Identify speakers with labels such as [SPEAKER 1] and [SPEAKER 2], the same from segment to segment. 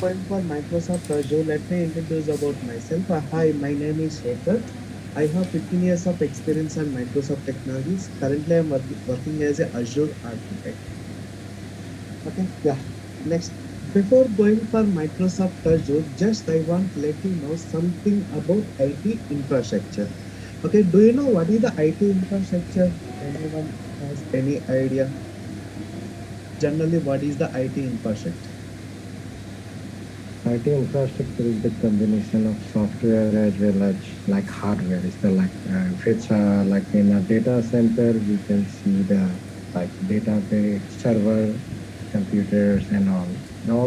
[SPEAKER 1] going for Microsoft Azure, let me introduce about myself. Hi, my name is Sekhar. I have 15 years of experience on Microsoft technologies. Currently, I'm working as a Azure architect. Okay, yeah. Next, before going for Microsoft Azure, just I want to let you know something about IT infrastructure. Okay, do you know what is the IT infrastructure? Anyone has any idea? Generally, what is the IT infrastructure?
[SPEAKER 2] IT infrastructure is the combination of software as well as like hardware. It's the like if it's like in a data center, we can see the like database, server, computers, and all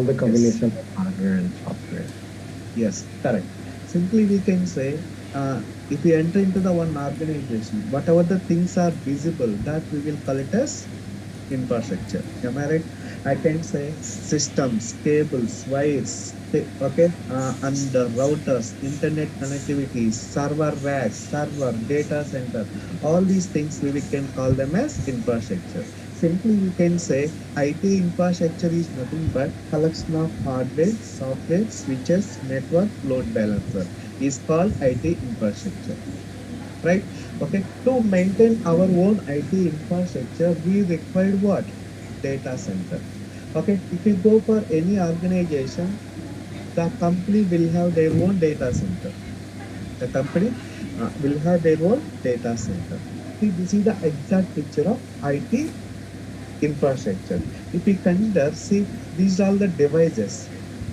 [SPEAKER 2] the
[SPEAKER 1] Yes.
[SPEAKER 2] combination of hardware and software.
[SPEAKER 1] Yes, correct. Simply, we can say if we enter into the one organization, whatever the things are visible, that we will call it as infrastructure. Am I right? I can say systems, cables, wires, okay, and routers, internet connectivity, server racks, server, data center. All these things we can call them as infrastructure. Simply, we can say IT infrastructure is nothing but collection of hardware, software, switches, network, load balancer is called IT infrastructure, right? Okay, to maintain our own IT infrastructure, we require what? Data center. Okay, if you go for any organization, the company will have their own data center. The company will have their own data center. See, this is the exact picture of IT infrastructure. If we consider, see, these are the devices.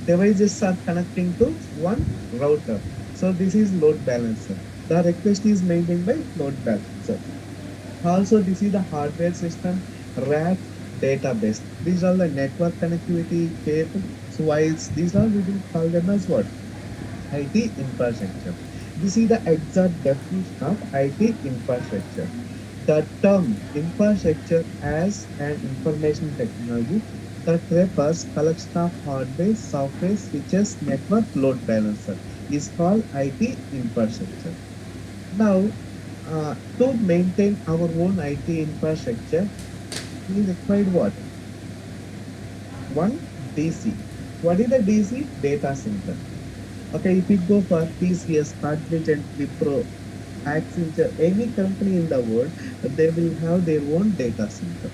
[SPEAKER 1] Devices are connecting to one router. So this is load balancer. The request is maintained by load balancer. Also, this is the hardware system, rack, database. These are the network connectivity, cable, wires. These are we will call them as what? IT infrastructure. This is the exact definition of IT infrastructure. The term infrastructure as an information technology that refers collection of hardware, software, switches, network, load balancer is called IT infrastructure. Now, to maintain our own IT infrastructure, we required what? One, DC. What is the DC? Data center. Okay, if we go for TCS, Cognizant, Wipro, Accenture, any company in the world, they will have their own data center.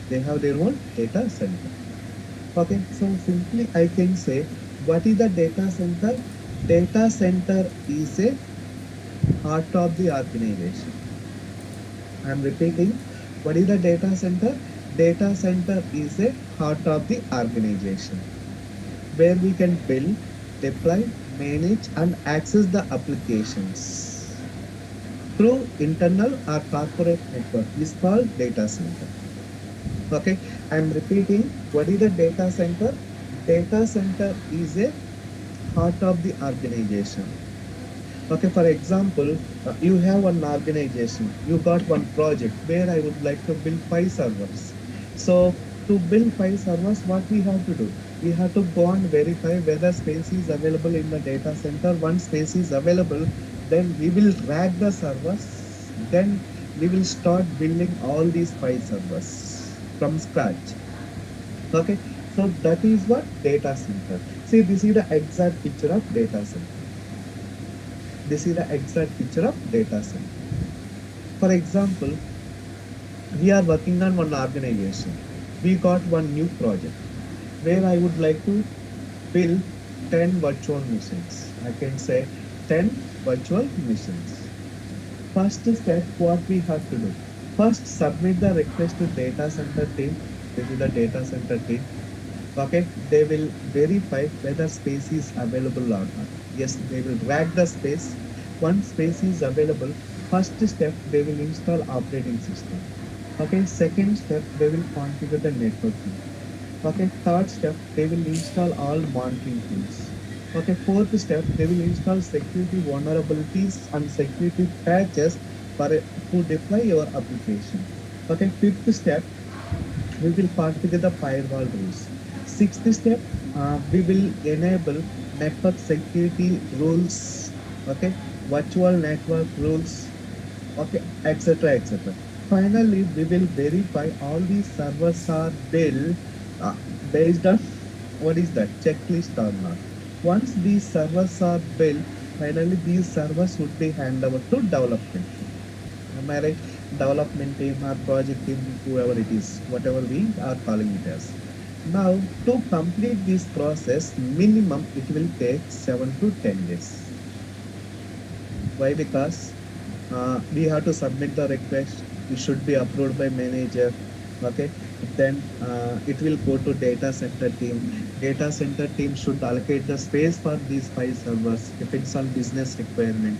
[SPEAKER 1] They have their own data center. Okay, so simply I can say, what is the data center? Data center is a heart of the organization. I am repeating, what is the data center? Data center is a heart of the organization where we can build, deploy, manage, and access the applications through internal or corporate network is called data center. Okay, I'm repeating, what is the data center? Data center is a heart of the organization. Okay, for example, you have one organization, you got one project where I would like to build 5 servers. So to build 5 servers, what we have to do? We have to go and verify whether space is available in the data center. Once space is available, then we will rack the servers. Then we will start building all these 5 servers from scratch. Okay, so that is what data center. See, this is the exact picture of data center. This is the exact picture of data center. For example, we are working on one organization. We got one new project where I would like to build 10 virtual machines. I can say 10 virtual machines. First step, what we have to do? First, submit the request to data center team. This is the data center team. Okay, they will verify whether space is available or not. Yes, they will rack the space. Once space is available, first step they will install operating system. Okay, second step they will configure the networking. Okay, third step they will install all monitoring tools. Okay, fourth step they will install security vulnerabilities and security patches for to deploy your application. Okay, fifth step we will configure the firewall rules. Sixth step, we will enable network security rules, okay, virtual network rules, okay, etc. etc. Finally, we will verify all these servers are built based on. what is that checklist or not. Once these servers are built, finally these servers would be handed over to development team. Am I right? Development team or project team, whoever it is, whatever we are calling it as. Now, to complete this process, minimum it will take 7 to 10 days. Why? Because we have to submit the request. It should be approved by manager. Okay. Then it will go to data center team. Data center team should allocate the space for these 5 servers. Depends on business requirement.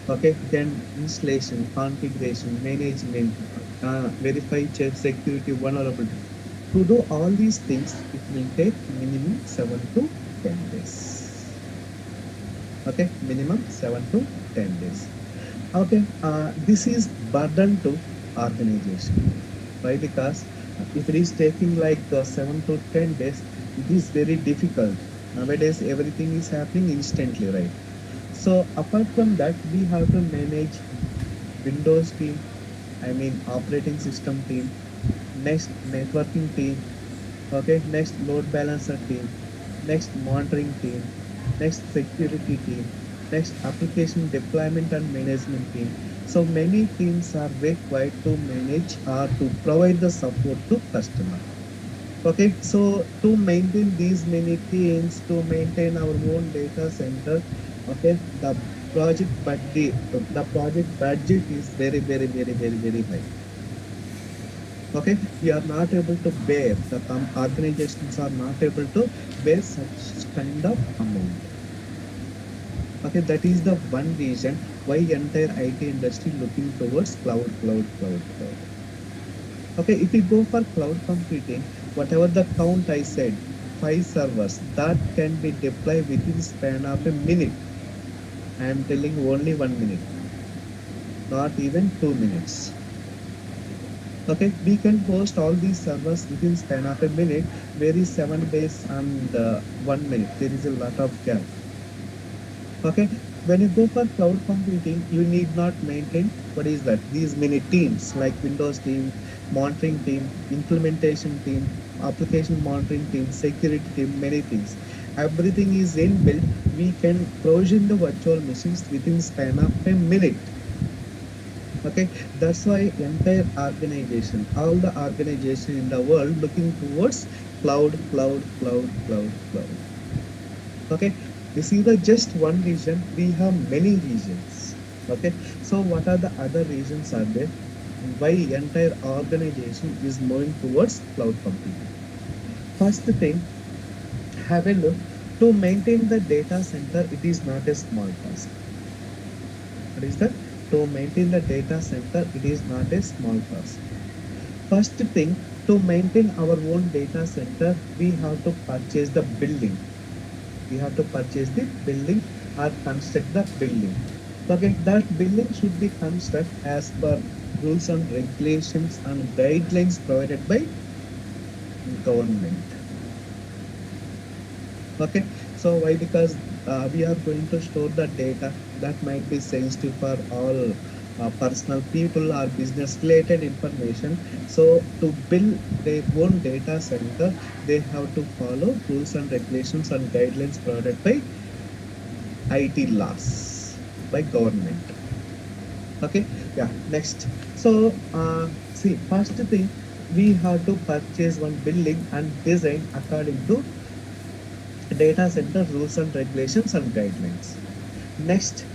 [SPEAKER 1] Okay. Then installation, configuration, management, verify, check security, vulnerability. To do all these things, it will take minimum 7 to 10 days. Okay, minimum 7 to 10 days. Okay, this is burden to organization. Why? Because if it is taking like 7 to 10 days, it is very difficult. Nowadays, everything is happening instantly, right? So apart from that, we have to manage Windows team, I mean operating system team, next networking team, okay, next load balancer team, next monitoring team, next security team, next application deployment and management team. So many teams are required to manage or to provide the support to customer. Okay, so to maintain these many teams, to maintain our own data center, okay, the project budget is very, very, very, very, very high. Okay, we are not able to bear, the organizations are not able to bear such kind of amount. Okay, that is the one reason why entire IT industry looking towards cloud. Okay, if we go for cloud computing, whatever the count I said, 5 servers that can be deployed within span of a minute. I am telling only 1 minute, not even 2 minutes. Okay, we can host all these servers within span of a minute. Where is 7 days and 1 minute? There is a lot of gap. Okay, when you go for cloud computing, you need not maintain what is that? These many teams like Windows team, monitoring team, implementation team, application monitoring team, security team, many things. Everything is inbuilt. We can provision the virtual machines within span of a minute. Okay, that's why entire organization, all the organization in the world looking towards cloud. Okay, this is the just one region. We have many regions. Okay, so what are the other regions are there? Why entire organization is moving towards cloud computing? First thing, have a look. To maintain the data center, it is not a small task. What is that? To maintain the data center, it is not a small task. First thing, to maintain our own data center, we have to purchase the building. We have to purchase the building or construct the building. Okay, that building should be constructed as per rules and regulations and guidelines provided by government. Okay, so why? Because we are going to store the data that might be sensitive for all personal people or business related information. So to build their own data center, they have to follow rules and regulations and guidelines provided by IT laws by government. Okay, yeah. Next, so see, first thing, we have to purchase one building and design according to data center rules and regulations and guidelines. Next,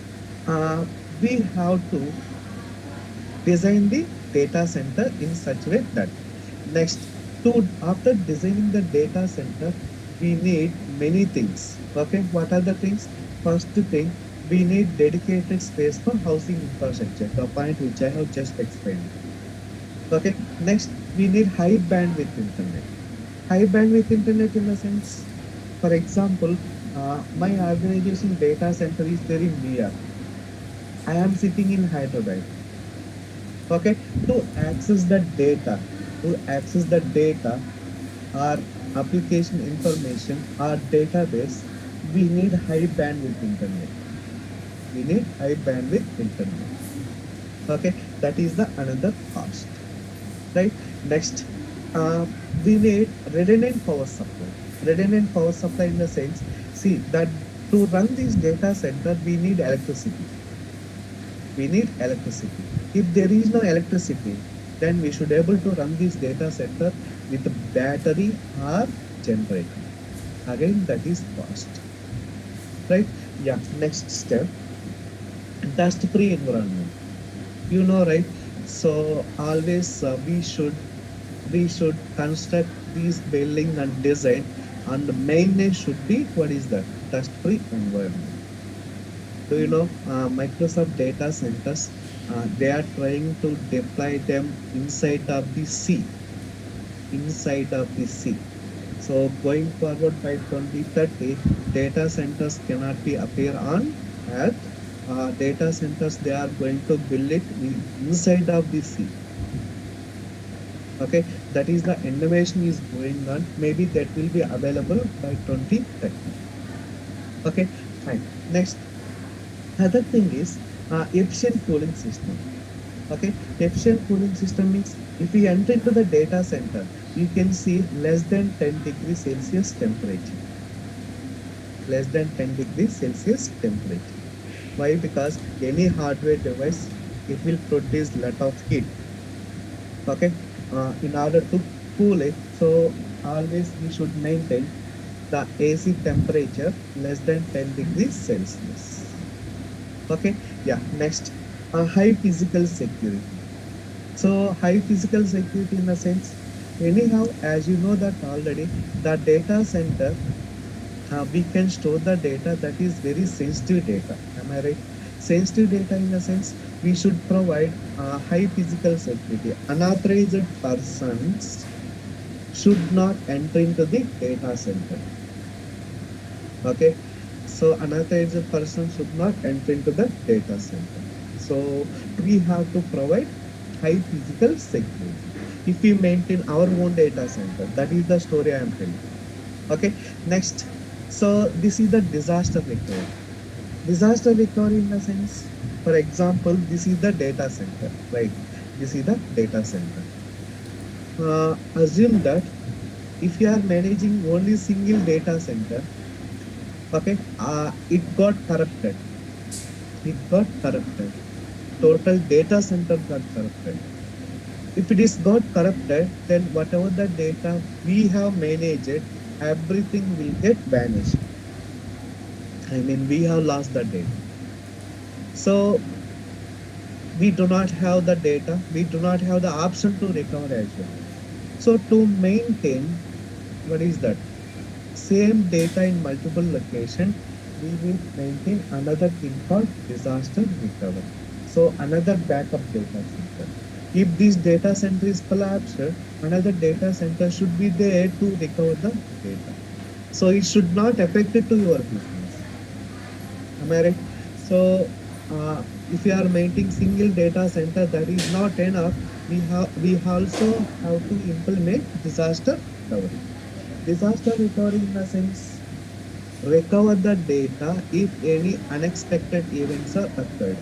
[SPEAKER 1] uh, we have to design the data center in such way that next, to after designing the data center, we need many things. Okay, what are the things? First thing, we need dedicated space for housing infrastructure, the point which I have just explained. Okay, next, we need high bandwidth internet. High bandwidth internet in the sense, for example, my organization data center is there in near. I am sitting in Hyderabad. Okay, to access the data, to access the data or application information or database, we need high bandwidth internet. We need high bandwidth internet. Okay, that is the another cost, right? Next, we need redundant power supply. Redundant power supply in the sense, see that to run this data center we need electricity. We need electricity. If there is no electricity, then we should able to run this data center with a battery or generator. Again, that is cost, right? Yeah. Next step, dust-free environment. You know, right? So always we should construct these building and design, and the main name should be what is that dust-free environment. Do you know Microsoft data centers? They are trying to deploy them inside of the sea. So going forward by 2030, data centers cannot be appear on Earth. Data centers they are going to build it inside of the sea. Okay, that is the innovation is going on. Maybe that will be available by 2030. Okay, fine. Next, other thing is efficient cooling system. Okay, efficient cooling system means if we enter into the data center, you can see less than 10 degrees Celsius temperature. Less than 10 degrees Celsius temperature. Why? Because any hardware device, it will produce lot of heat. Okay, in order to cool it, so always we should maintain the AC temperature less than 10 degrees Celsius. Okay, yeah. Next, high physical security. So high physical security in the sense, anyhow, as you know that already, the data center, we can store the data that is very sensitive data. Am I right? Sensitive data in the sense, we should provide high physical security. Unauthorized persons should not enter into the data center. Okay, so unauthorized person should not enter into the data center. So we have to provide high physical security. If we maintain our own data center, that is the story I am telling. Okay, next. So this is the disaster recovery. Disaster recovery in the sense, for example, this is the data center, right? This is the data center. Assume that if you are managing only single data center, okay, it got corrupted. It got corrupted. Total data center got corrupted. If it is got corrupted, then whatever the data we have managed, everything will get vanished. I mean, we have lost the data. So we do not have the data. We do not have the option to recover as well. So to maintain, what is that? Same data in multiple location, we will maintain another thing called disaster recovery. So another backup data center. If this data center is collapsed, another data center should be there to recover the data. So it should not affect it to your business. Am I right? So if you are maintaining single data center, that is not enough. We also have to implement disaster recovery. Disaster recovery in the sense, recover the data if any unexpected events are occurred.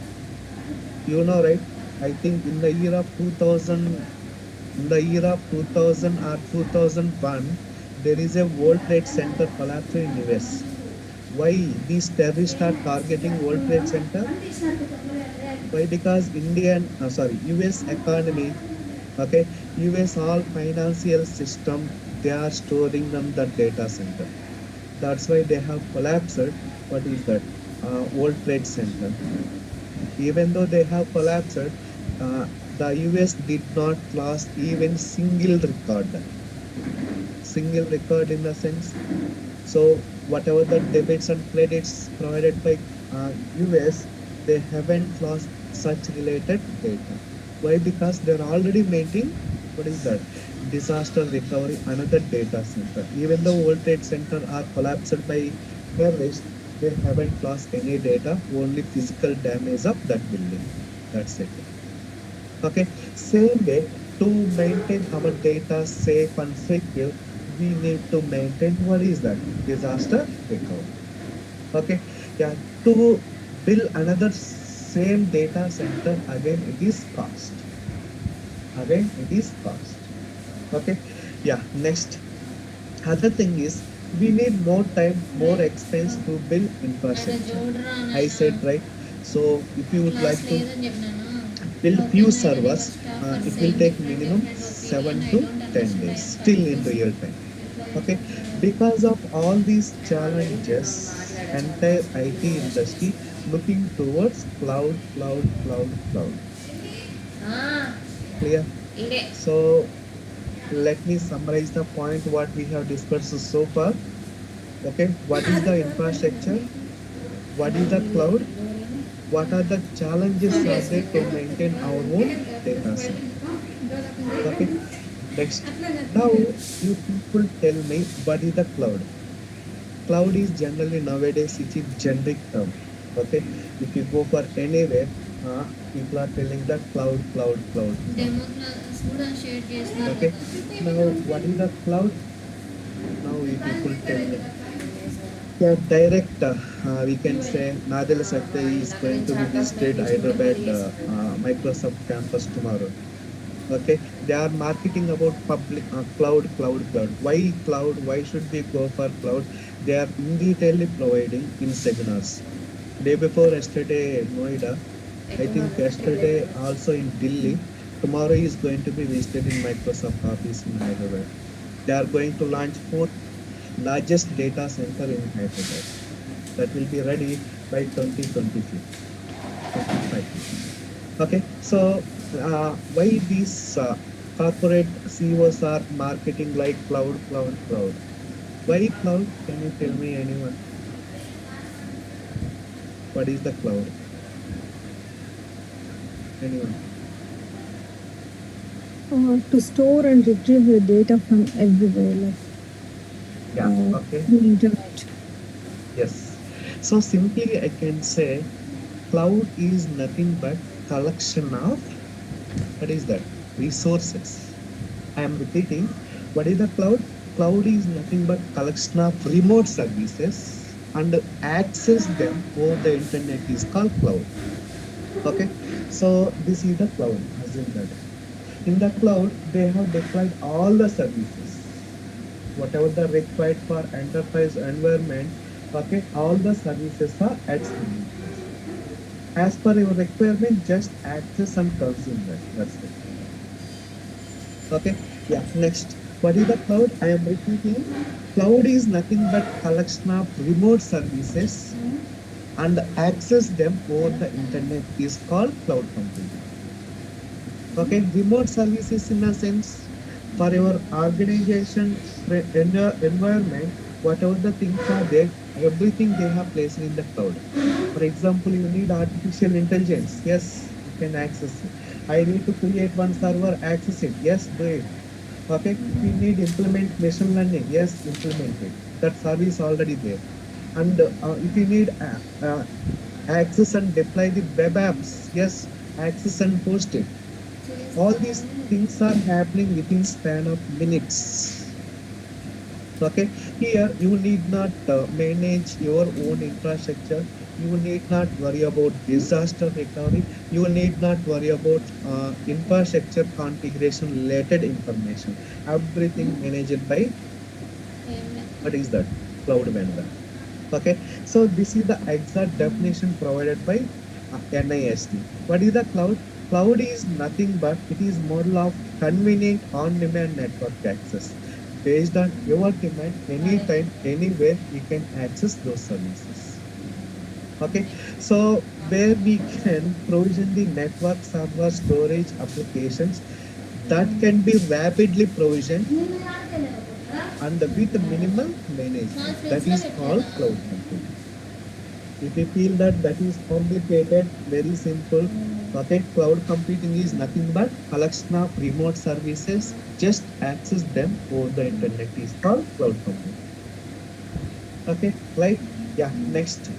[SPEAKER 1] You know, right? I think in the year of 2000, in the year of 2000 or 2001, there is a World Trade Center collapse in US. Why these terrorists are targeting World Trade Center? Why? Because US economy, okay, US all financial system, they are storing on the data center. That's why they have collapsed. What is that? World Trade Center. Even though they have collapsed, the US did not lose even single record. Single record in the sense. So whatever the debits and credits provided by US, they haven't lost such related data. Why? Because they're already maintaining what is that? Disaster recovery, another data center. Even though World Trade Center are collapsed by terrorists, they haven't lost any data, only physical damage of that building. That's it. Okay. Same way, to maintain our data safe and secure, we need to maintain what is that? Disaster recovery. Okay. Yeah. To build another same data center, again it is cost. Again it is cost. Okay. Yeah. Next, other thing is We need more time, more expense to build infrastructure. I said right. So if you would like to build few servers, it will take minimum 7 to 10 days still in real time. Okay, because of all these challenges, entire IT industry looking towards cloud, cloud, cloud, cloud. Clear? So let me summarize the point what we have discussed so far. Okay, what is the infrastructure? What is the cloud? What are the challenges are there to maintain our own data center? Okay, next. Now you people tell me what is the cloud? Cloud is generally nowadays it's a generic term. Okay, if you go for anywhere, people are telling that cloud, cloud, cloud, cloud. Okay, now what is the cloud? Now you people tell me. Yeah, direct. We can say Nadal Satya is going to be visited Hyderabad Microsoft campus tomorrow. Okay, they are marketing about public cloud, cloud, cloud. Why cloud? Why should we go for cloud? They are in detail providing in seminars. Day before yesterday, Noida. I think yesterday also in Delhi. Tomorrow is going to be visited in Microsoft office in Hyderabad. They are going to launch fourth largest data center in Hyderabad. That will be ready by 2025. 25. Okay, so why these corporate CEOs are marketing like cloud, cloud, cloud? Why cloud? Can you tell me anyone? What is the cloud? Anyone?
[SPEAKER 3] To store and retrieve the data from everywhere, like
[SPEAKER 1] Yeah. Okay.
[SPEAKER 3] through internet.
[SPEAKER 1] Yes. So simply I can say cloud is nothing but collection of, what is that? Resources. I am repeating. What is the cloud? Cloud is nothing but collection of remote services and access them over the internet is called cloud. Okay. So this is the cloud. Assume that. In the cloud, they have deployed all the services, whatever the required for enterprise environment. Okay, all the services are at single place. As per your requirement, just access and consume that. That's it. Okay. Yeah. Next. What is the cloud? I am repeating. Cloud is nothing but collection of remote services and access them over the internet is called cloud computing. Okay. Remote services in a sense for your organization environment, whatever the things are there, everything they have placed in the cloud. For example, you need artificial intelligence. Yes, you can access it. I need to create one server, access it. Yes, do it. Okay, if you need implement machine learning, yes, implement it. That service already there. And if you need access and deploy the web apps, yes, access and post it. All these things are happening within span of minutes. Okay, here you need not manage your own infrastructure. You need not worry about disaster recovery. You need not worry about infrastructure configuration related information. Everything managed by, what is that? Cloud vendor. Okay, so this is the exact definition provided by NIST. What is the cloud? Cloud is nothing but it is model of convenient on-demand network access. Based on your demand, anytime, anywhere, you can access those services. Okay, so where we can provision the network server storage applications that can be rapidly provisioned and with minimal management. That is called cloud computing. If you feel that that is complicated, very simple. Okay, cloud computing is nothing but collection of remote services. Just access them over the internet is called cloud computing. Okay, right? Yeah. Next.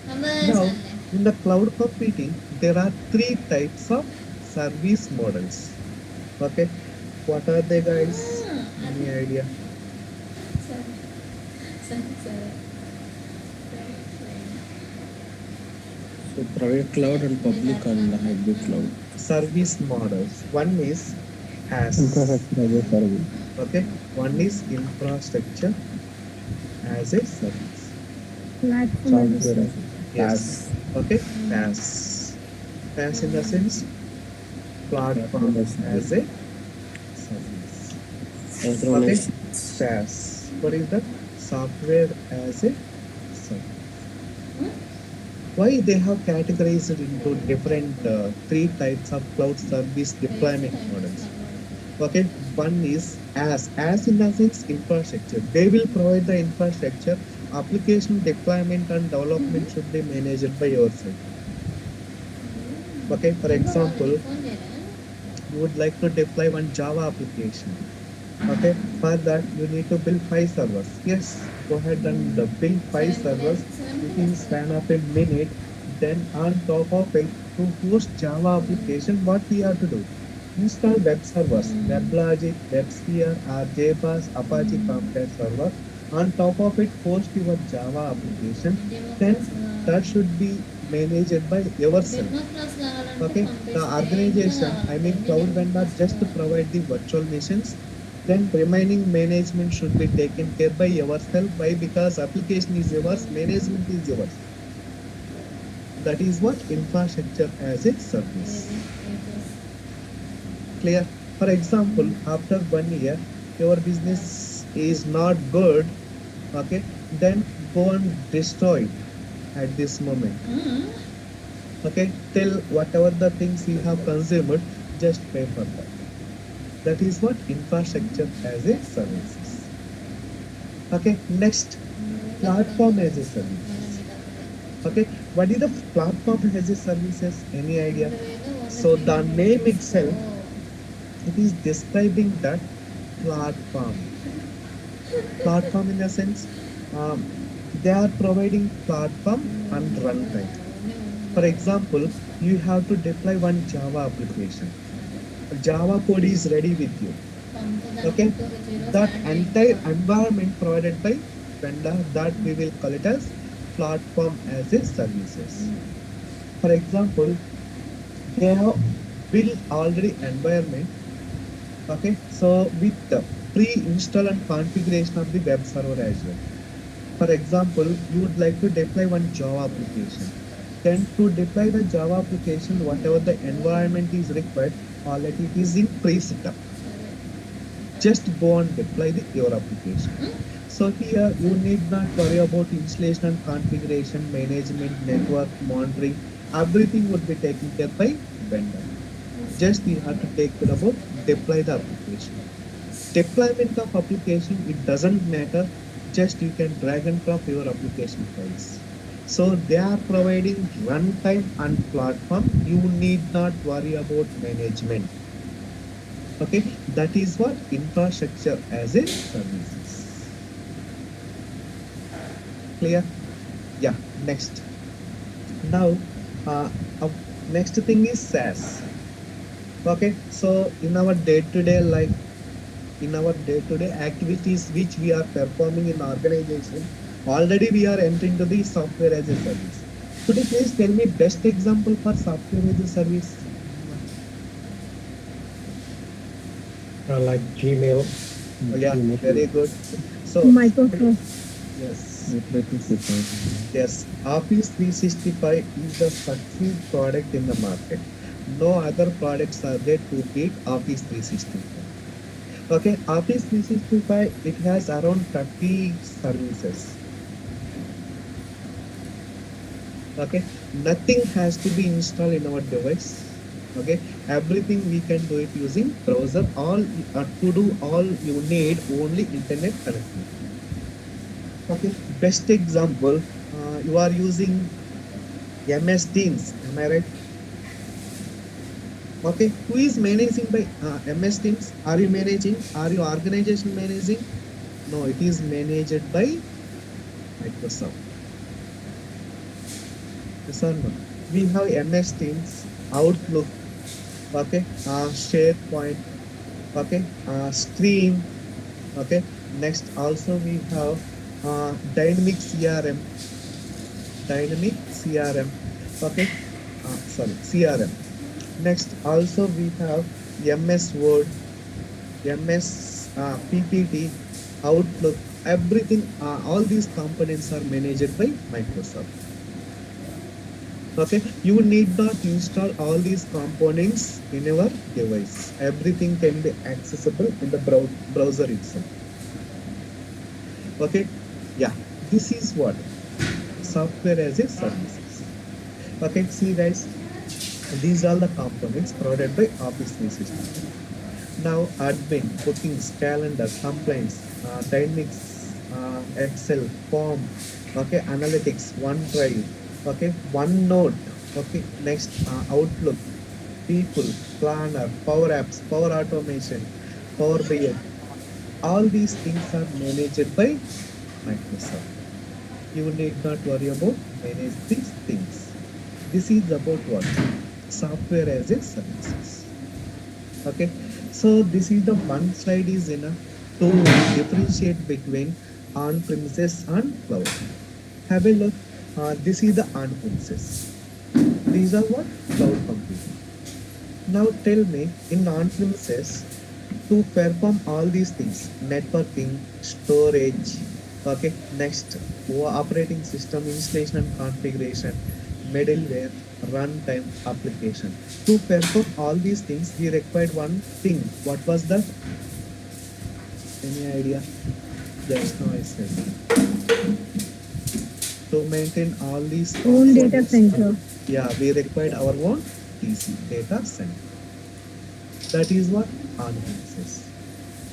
[SPEAKER 1] Now, in the cloud computing, there are three types of service models. Okay, what are they, guys? Any idea?
[SPEAKER 4] So private cloud and public and hybrid cloud.
[SPEAKER 1] Service models. One is as.
[SPEAKER 2] Infrastructure as a service.
[SPEAKER 1] Okay, one is infrastructure as a service.
[SPEAKER 3] Platform as a
[SPEAKER 4] Software
[SPEAKER 3] service.
[SPEAKER 1] Yes.
[SPEAKER 4] as
[SPEAKER 1] Okay. PaaS. PaaS in the sense
[SPEAKER 4] platform
[SPEAKER 1] platform
[SPEAKER 4] as
[SPEAKER 1] as a service. Okay.
[SPEAKER 4] information.
[SPEAKER 1] SaaS. What is that? Software as a service. Why they have categorized into different three types of cloud service deployment models? Okay, one is as in the sense infrastructure. They will provide the infrastructure. Application deployment and development should be managed by your side. Okay, for example, you would like to deploy one Java application. Okay, for that you need to build 5 servers. Yes, go ahead and build 5 servers within span of a minute. Then on top of it, to host Java application, what we have to do? Install web servers, WebLogic, WebSphere, or JBoss, Apache Tomcat server. On top of it, host your Java application. Then that should be managed by yourself. Okay, the organization, I mean cloud vendor, just to provide the virtual machines. Then remaining management should be taken care by yourself. Why? Because application is yours, management is yours. That is what infrastructure as a service. Clear? For example, after 1 year, your business is not good. Okay, then go and destroy it at this moment. Okay, till whatever the things you have consumed, just pay for that. That is what infrastructure as a services. Okay, next, platform as a services. Okay, what is the platform as a services? Any idea? So the name itself, it is describing that platform. Platform in the sense, um, they are providing platform and runtime. For example, you have to deploy one Java application. Java code is ready with you. Okay, that entire environment provided by vendor, that we will call it as platform as a services. For example, they have built already environment. Okay, so with the pre-install and configuration of the web server as well. For example, you would like to deploy one Java application. Then to deploy the Java application, whatever the environment is required, already it is in pre-setup. Just go and deploy your application. So here you need not worry about installation and configuration, management, network, monitoring. Everything would be taken care by vendor. Just you have to take care about deploy the application. Deployment of application, it doesn't matter. Just you can drag and drop your application files. So they are providing runtime and platform. You need not worry about management. Okay, that is what infrastructure as a services. Clear? Yeah. Next. Now, uh, uh, next thing is SaaS. Okay, so in our day-to-day life, in our day-to-day activities which we are performing in organization, already we are entering to the software as a service. Could you please tell me best example for software as a service? Anyone?
[SPEAKER 2] Like Gmail.
[SPEAKER 1] Oh, yeah, very good. So,
[SPEAKER 3] Microsoft.
[SPEAKER 1] yes,
[SPEAKER 4] Networking.
[SPEAKER 1] yes, Office 365 is the succeed product in the market. No other products are there to beat Office 365. Okay, Office 365, it has around 30 services. Okay, nothing has to be installed in our device. Okay, everything we can do it using browser. All to do all you need only internet connectivity. Okay, best example, you are using MS Teams. Am I right? Okay, who is managing by MS Teams? Are you managing? Are your organization managing? No, it is managed by Microsoft. Yes or no? We have MS Teams, Outlook, okay, SharePoint, okay, Stream, okay. Next, also we have Dynamic CRM, Dynamic CRM, okay, sorry, CRM. Next, also we have MS Word, MS PPT, Outlook, everything, all these components are managed by Microsoft. Okay, you need not install all these components in your device. Everything can be accessible in the browser itself. Okay, yeah, this is what software as a services. Okay, see guys, these are the components provided by Office 365. Now, admin, bookings, calendar, complaints, dynamics, Excel, form, okay, analytics, OneDrive, okay, OneNote, okay, next, Outlook, people, planner, Power Apps, Power Automation, Power BI. All these things are managed by Microsoft. You need not worry about manage these things. This is about what? Software as a services. Okay, so this is the one slide is enough to differentiate between on-premises and cloud. Have a look. This is the on-premises. These are what? Cloud computing. Now tell me, in on-premises, to perform all these things, networking, storage, okay, next, operating system installation and configuration, middleware, runtime, application. To perform all these things, we required one thing. What was that? Any idea? Just now I said. To maintain all these
[SPEAKER 3] Own data
[SPEAKER 1] components,
[SPEAKER 3] center.
[SPEAKER 1] yeah, we required our own DC, data center. That is what on-premises.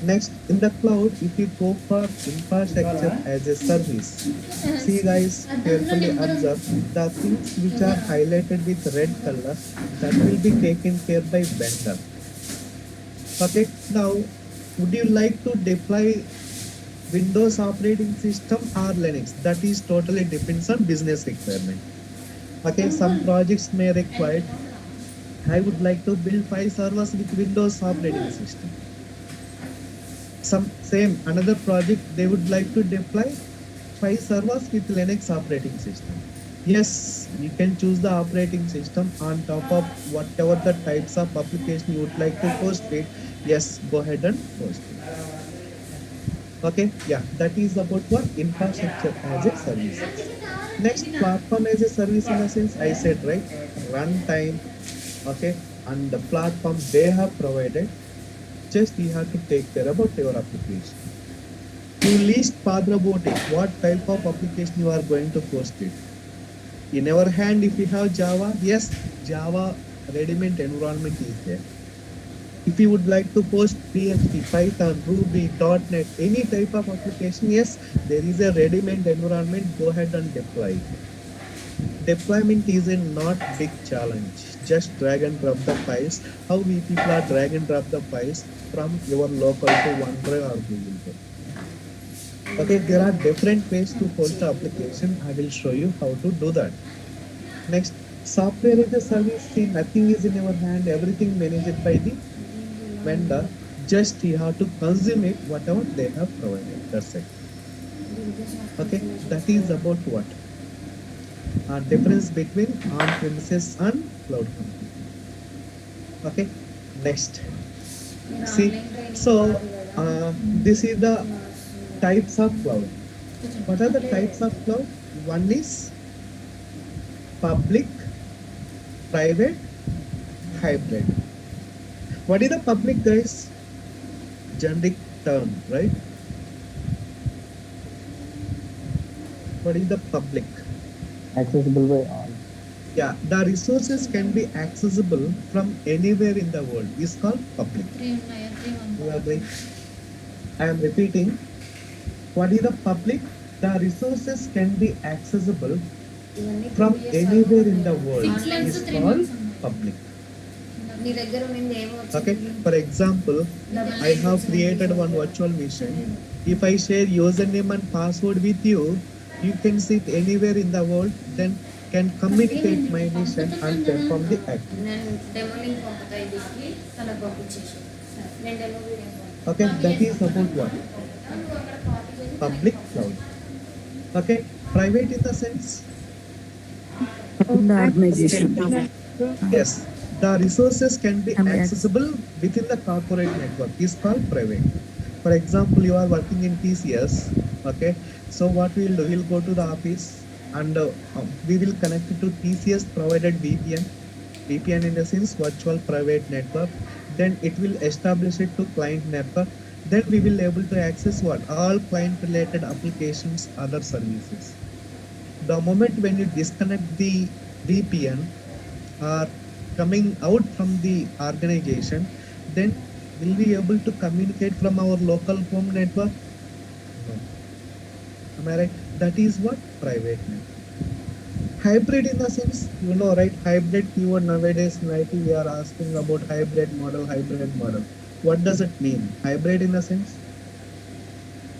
[SPEAKER 1] Next, in the cloud, if you go for infrastructure as a service, see guys, carefully observe the things which are highlighted with red color that will be taken care by vendor. Okay, now would you like to deploy Windows operating system or Linux? That is totally depends on business requirement. Okay, some projects may require, I would like to build 5 servers with Windows operating system. Some same another project they would like to deploy 5 servers with Linux operating system. Yes, you can choose the operating system on top of whatever the types of application you would like to host it. Yes, go ahead and host it. Okay, yeah, that is about what infrastructure as a service. Next, platform as a service in a sense, I said right, runtime, okay, and the platform they have provided. Just you have to take care about your application. You least bother about it. What type of application you are going to host it. In our hand, if you have Java, yes, Java ready-made environment is there. If you would like to host PHP, Python, Ruby, .NET, any type of application, yes, there is a ready-made environment. Go ahead and deploy it. Deployment is a not big challenge. Just drag and drop the files. How we people are drag and drop the files from your local to OneDrive or Google Drive. Okay, there are different ways to host the application. I will show you how to do that. Next, software as a service. See, nothing is in your hand. Everything managed by the vendor. Just you have to consume it, whatever they have provided. That's it. Okay, that is about what? Difference between on-premises and cloud computing. Okay, next. See, so this is the types of cloud. What are the types of cloud? One is public, private, hybrid. What is the public, guys? Generic term, right? What is the public?
[SPEAKER 5] Accessible by all.
[SPEAKER 1] Yeah, the resources can be accessible from anywhere in the world. Is called public. You agree? I am repeating. What is the public? The resources can be accessible from anywhere in the world. Is called public. Okay. For example, I have created one virtual machine. If I share username and password with you, you can sit anywhere in the world, then can communicate my mission and perform the activity. Okay, that is about what? Public cloud. Okay, private in the sense?
[SPEAKER 3] The organization.
[SPEAKER 1] Yes, the resources can be accessible within the corporate network is called private. For example, you are working in TCS. Okay, so what we will do, we'll go to the office and we will connect it to TCS provided VPN. VPN in the sense virtual private network. Then it will establish it to client network. Then we will able to access what all client related applications, other services. The moment when you disconnect the VPN or coming out from the organization, then will we able to communicate from our local home network? No. Am I right? That is what private network. Hybrid in the sense, you know, right? Hybrid keyword nowadays in IT, we are asking about hybrid model, hybrid model. What does it mean? Hybrid in the sense,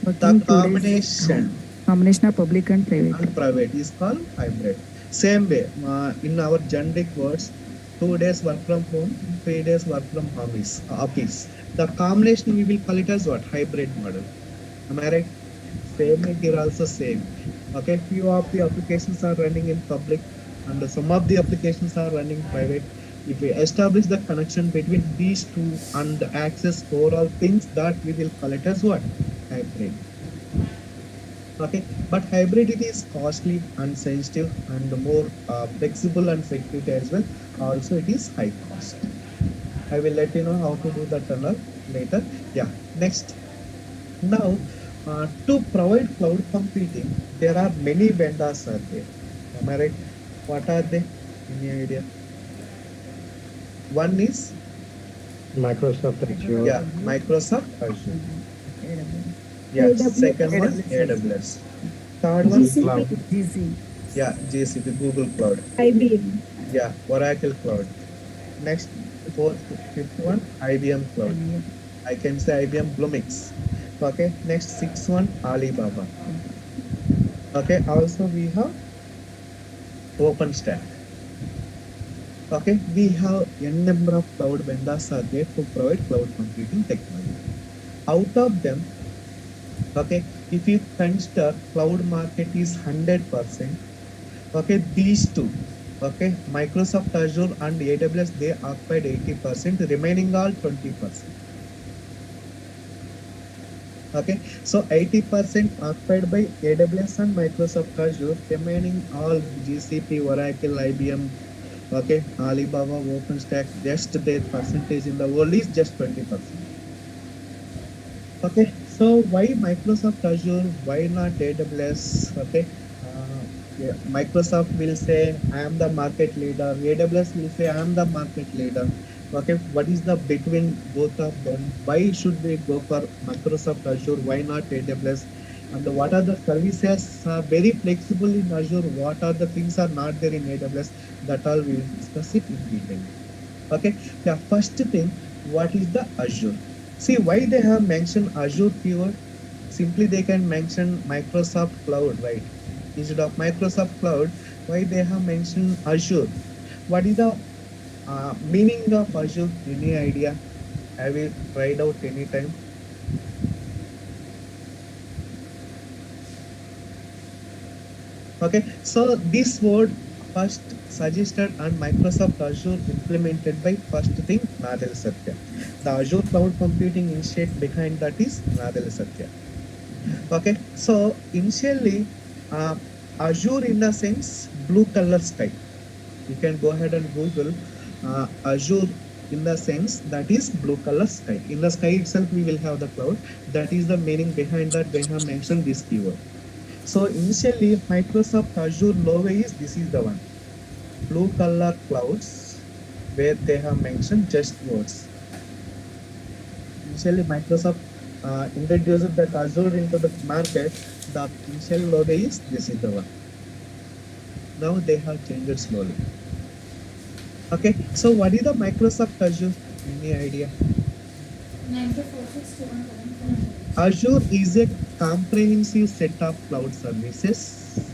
[SPEAKER 1] the
[SPEAKER 6] Working 2 days
[SPEAKER 1] combination
[SPEAKER 6] combination of public and private.
[SPEAKER 1] and private is called hybrid. Same way, in our generic words, 2 days work from home, 3 days work from office. The combination we will call it as what? Hybrid model. Am I right? Same way here also same. Okay, few of the applications are running in public and some of the applications are running private. If we establish the connection between these two and access overall things, that we will call it as what? Hybrid. Okay, but hybrid it is costly and sensitive and more flexible and security as well. Also, it is high cost. I will let you know how to do that tunnel later. Yeah, next. Now, to provide cloud computing, there are many vendors are there. Am I right? What are they? Any idea? One is
[SPEAKER 2] Microsoft Azure.
[SPEAKER 1] yeah, Microsoft Azure. Yeah, second one
[SPEAKER 3] AWS,
[SPEAKER 1] AWS. Third one
[SPEAKER 2] Google
[SPEAKER 3] GCP,
[SPEAKER 2] Cloud.
[SPEAKER 6] GC.
[SPEAKER 1] yeah, GCP, Google Cloud.
[SPEAKER 3] IBM.
[SPEAKER 1] Yeah, Oracle Cloud. Next, fourth, fifth one IBM Cloud. I can say IBM Bluemix. Okay, next sixth one Alibaba. Okay, also we have OpenStack. Okay, we have n number of cloud vendors are there to provide cloud computing technology. Out of them, okay, if you consider cloud market is 100%, okay, these two, okay, Microsoft Azure and AWS, they occupied 80%, remaining all 20%. Okay, so 80% occupied by AWS and Microsoft Azure, remaining all GCP, Oracle, IBM, okay, Alibaba, OpenStack, just their percentage in the world is just 20%. Okay, so why Microsoft Azure? Why not AWS? Okay, yeah, Microsoft will say I am the market leader. AWS will say I am the market leader. Okay, what is the between both of them? Why should we go for Microsoft Azure? Why not AWS? And what are the services are very flexible in Azure? What are the things are not there in AWS? That all we will discuss it in detail. Okay, the first thing, what is the Azure? See why they have mentioned Azure keyword. Simply they can mention Microsoft Cloud, right? Instead of Microsoft Cloud, why they have mentioned Azure? What is the meaning of Azure? Any idea? Have you tried out any time? Okay, so this word first suggested and Microsoft Azure implemented by first thing Nadal Satya. The Azure Cloud Computing initiate behind that is Nadal Satya. Okay, so initially uh, Azure in the sense blue color sky. You can go ahead and Google Azure in the sense that is blue color sky. In the sky itself, we will have the cloud. That is the meaning behind that when I mentioned this keyword. So initially, Microsoft Azure logo is this is the one blue color clouds where they have mentioned just words. Initially, Microsoft introduced that Azure into the market. The initial logo is this is the one. Now they have changed it slowly. Okay, so what is the Microsoft Azure? Any idea? Azure is a comprehensive set of cloud services.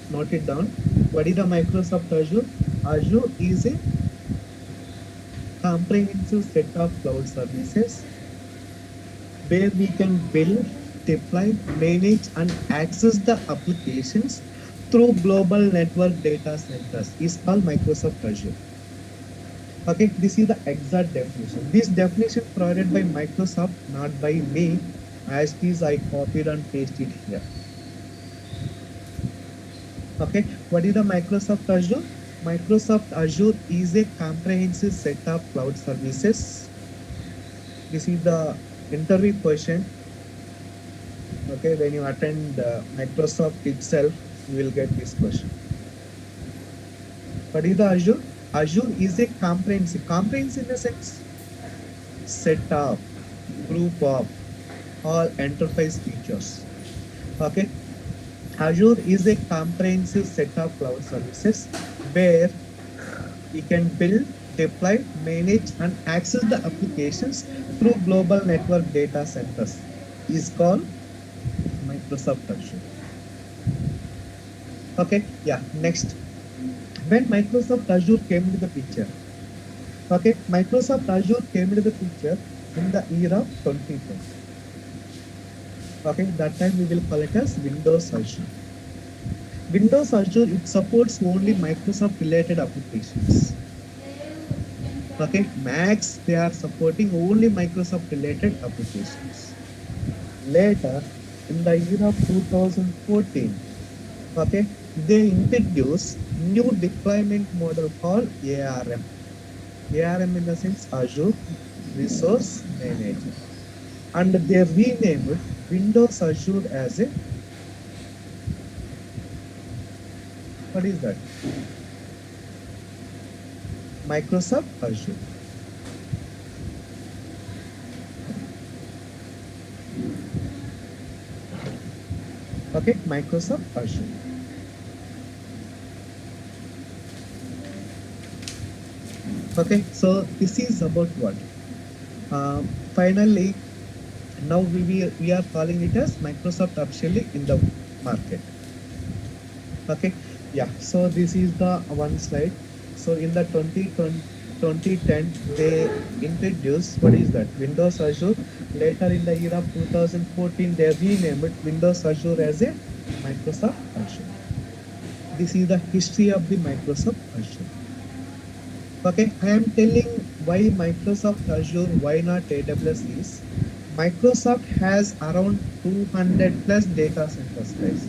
[SPEAKER 1] Note it down. What is the Microsoft Azure? Azure is a comprehensive set of cloud services where we can build, deploy, manage, and access the applications through global network data centers. Is called Microsoft Azure. Okay, this is the exact definition. This definition provided by Microsoft, not by me, as it is I copied and pasted here. Okay, what is the Microsoft Azure? Microsoft Azure is a comprehensive set of cloud services. This is the interview question. Okay, when you attend Microsoft itself, you will get this question. What is the Azure? Azure is a comprehensive in the sense set of group of all enterprise features. Okay, Azure is a comprehensive set of cloud services where you can build, deploy, manage, and access the applications through global network data centers. Is called Microsoft Azure. Okay, yeah. Next, when Microsoft Azure came into the picture, okay, Microsoft Azure came into the picture in the year of 2020. Okay, that time we will call it as Windows Azure. Windows Azure, it supports only Microsoft related applications. Okay, Macs, they are supporting only Microsoft related applications. Later, in the year of 2014, okay, they introduced new deployment model called ARM. ARM in the sense Azure Resource Manager. And they renamed Windows Azure as a, what is that? Microsoft Azure. Okay, Microsoft Azure. Okay, so this is about what? Finally, now we are calling it as Microsoft officially in the market. Okay, yeah. So this is the one slide. So in the 2010, they introduced, what is that? Windows Azure. Later in the year of 2014, they renamed it Windows Azure as a Microsoft Azure. This is the history of the Microsoft Azure. Okay, I am telling why Microsoft Azure, why not AWS is. Microsoft has around 200 plus data centers, guys.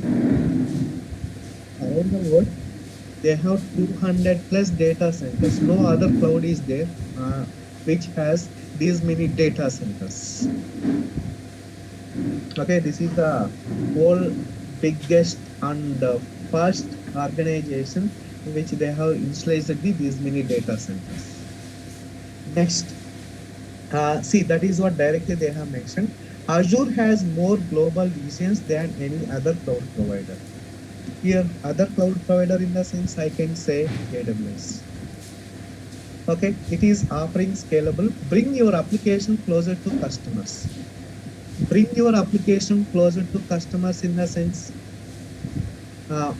[SPEAKER 1] Around the world, they have 200 plus data centers. No other cloud is there which has these many data centers. Okay, this is the whole biggest and first organization which they have installed these many data centers. Next, see, that is what directly they have mentioned. Azure has more global regions than any other cloud provider. Here, other cloud provider in the sense I can say AWS. Okay, it is offering scalable. Bring your application closer to customers. Bring your application closer to customers in the sense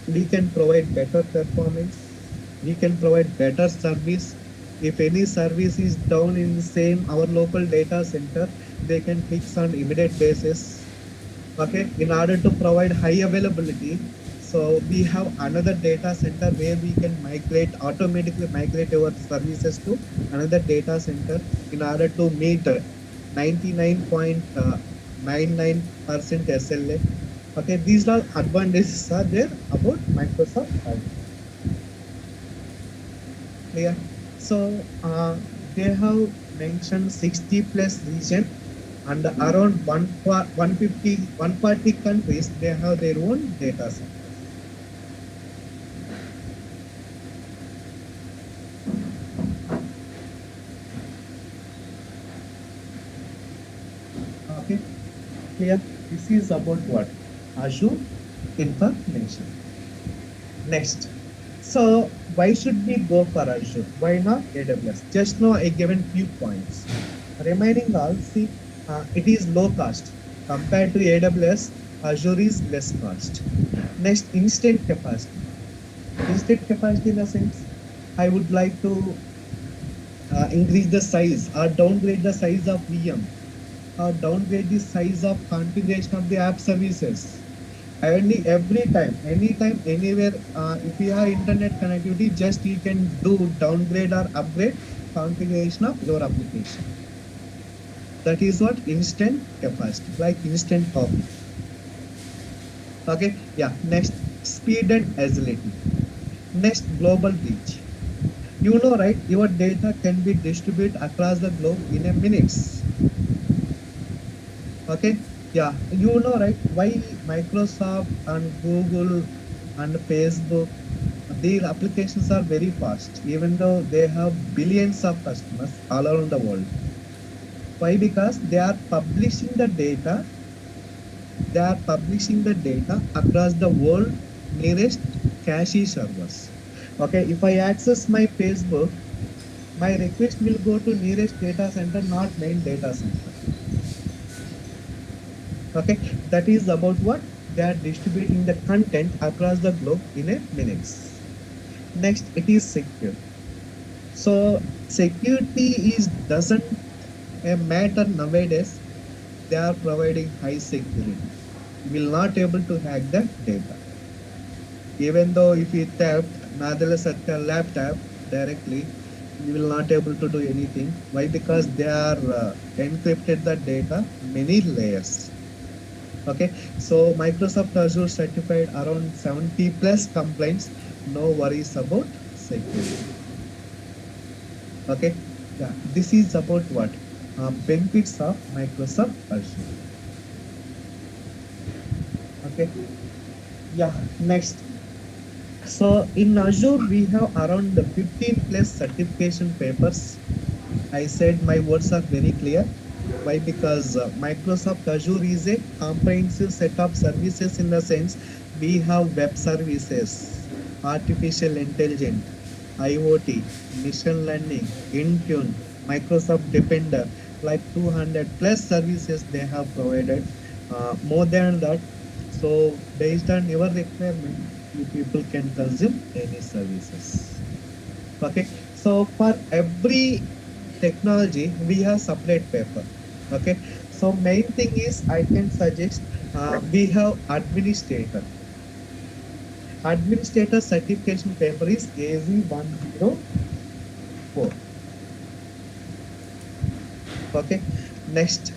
[SPEAKER 1] we can provide better performance. We can provide better service. If any service is down in the same our local data center, they can fix on immediate basis. Okay, in order to provide high availability, so we have another data center where we can automatically migrate our services to another data center in order to meet 99.99% SLA. Okay, these are advantages are there about Microsoft Azure. Clear? So they have mentioned 60 plus region and around 150, 140 countries, they have their own data center. Okay, clear? This is about what? Azure information. Next. So why should we go for Azure? Why not AWS? Just now I given few points. Remaining all, see, it is low cost. Compared to AWS, Azure is less cost. Next, instant capacity. Instant capacity in the sense, I would like to increase the size or downgrade the size of VM or downgrade the size of configuration of the app services. Every time, anytime, anywhere, if you have internet connectivity, just you can do downgrade or upgrade configuration of your application. That is what instant capacity, like instant copy. Okay, yeah. Next, speed and agility. Next, global reach. You know, right? Your data can be distributed across the globe in a minutes. Okay, yeah. You know, right? Why Microsoft and Google and Facebook, these applications are very fast, even though they have billions of customers all around the world. Why? Because they are publishing the data. They are publishing the data across the world nearest cache servers. Okay, if I access my Facebook, my request will go to nearest data center, not main data center. Okay, that is about what they are distributing the content across the globe in a minutes. Next, it is secure. So security is doesn't a matter nowadays. They are providing high security. You will not able to hack the data. Even though if you tap Nadala's at a laptop directly, you will not able to do anything. Why? Because they are encrypted the data many layers. Okay, so Microsoft Azure certified around 70 plus complaints. No worries about security. Okay, yeah, this is about what benefits of Microsoft Azure. Okay, yeah. Next, so in Azure we have around the 15 plus certification papers. I said my words are very clear. Why? Because Microsoft Azure is a comprehensive set of services in the sense we have web services, artificial intelligence, IoT, machine learning, Intune, Microsoft Defender, like 200 plus services they have provided. More than that, so based on your requirement, you people can consume any services. Okay, so for every technology we have separate paper. Okay, so main thing is I can suggest we have administrator certification paper is AZ104. Okay, next,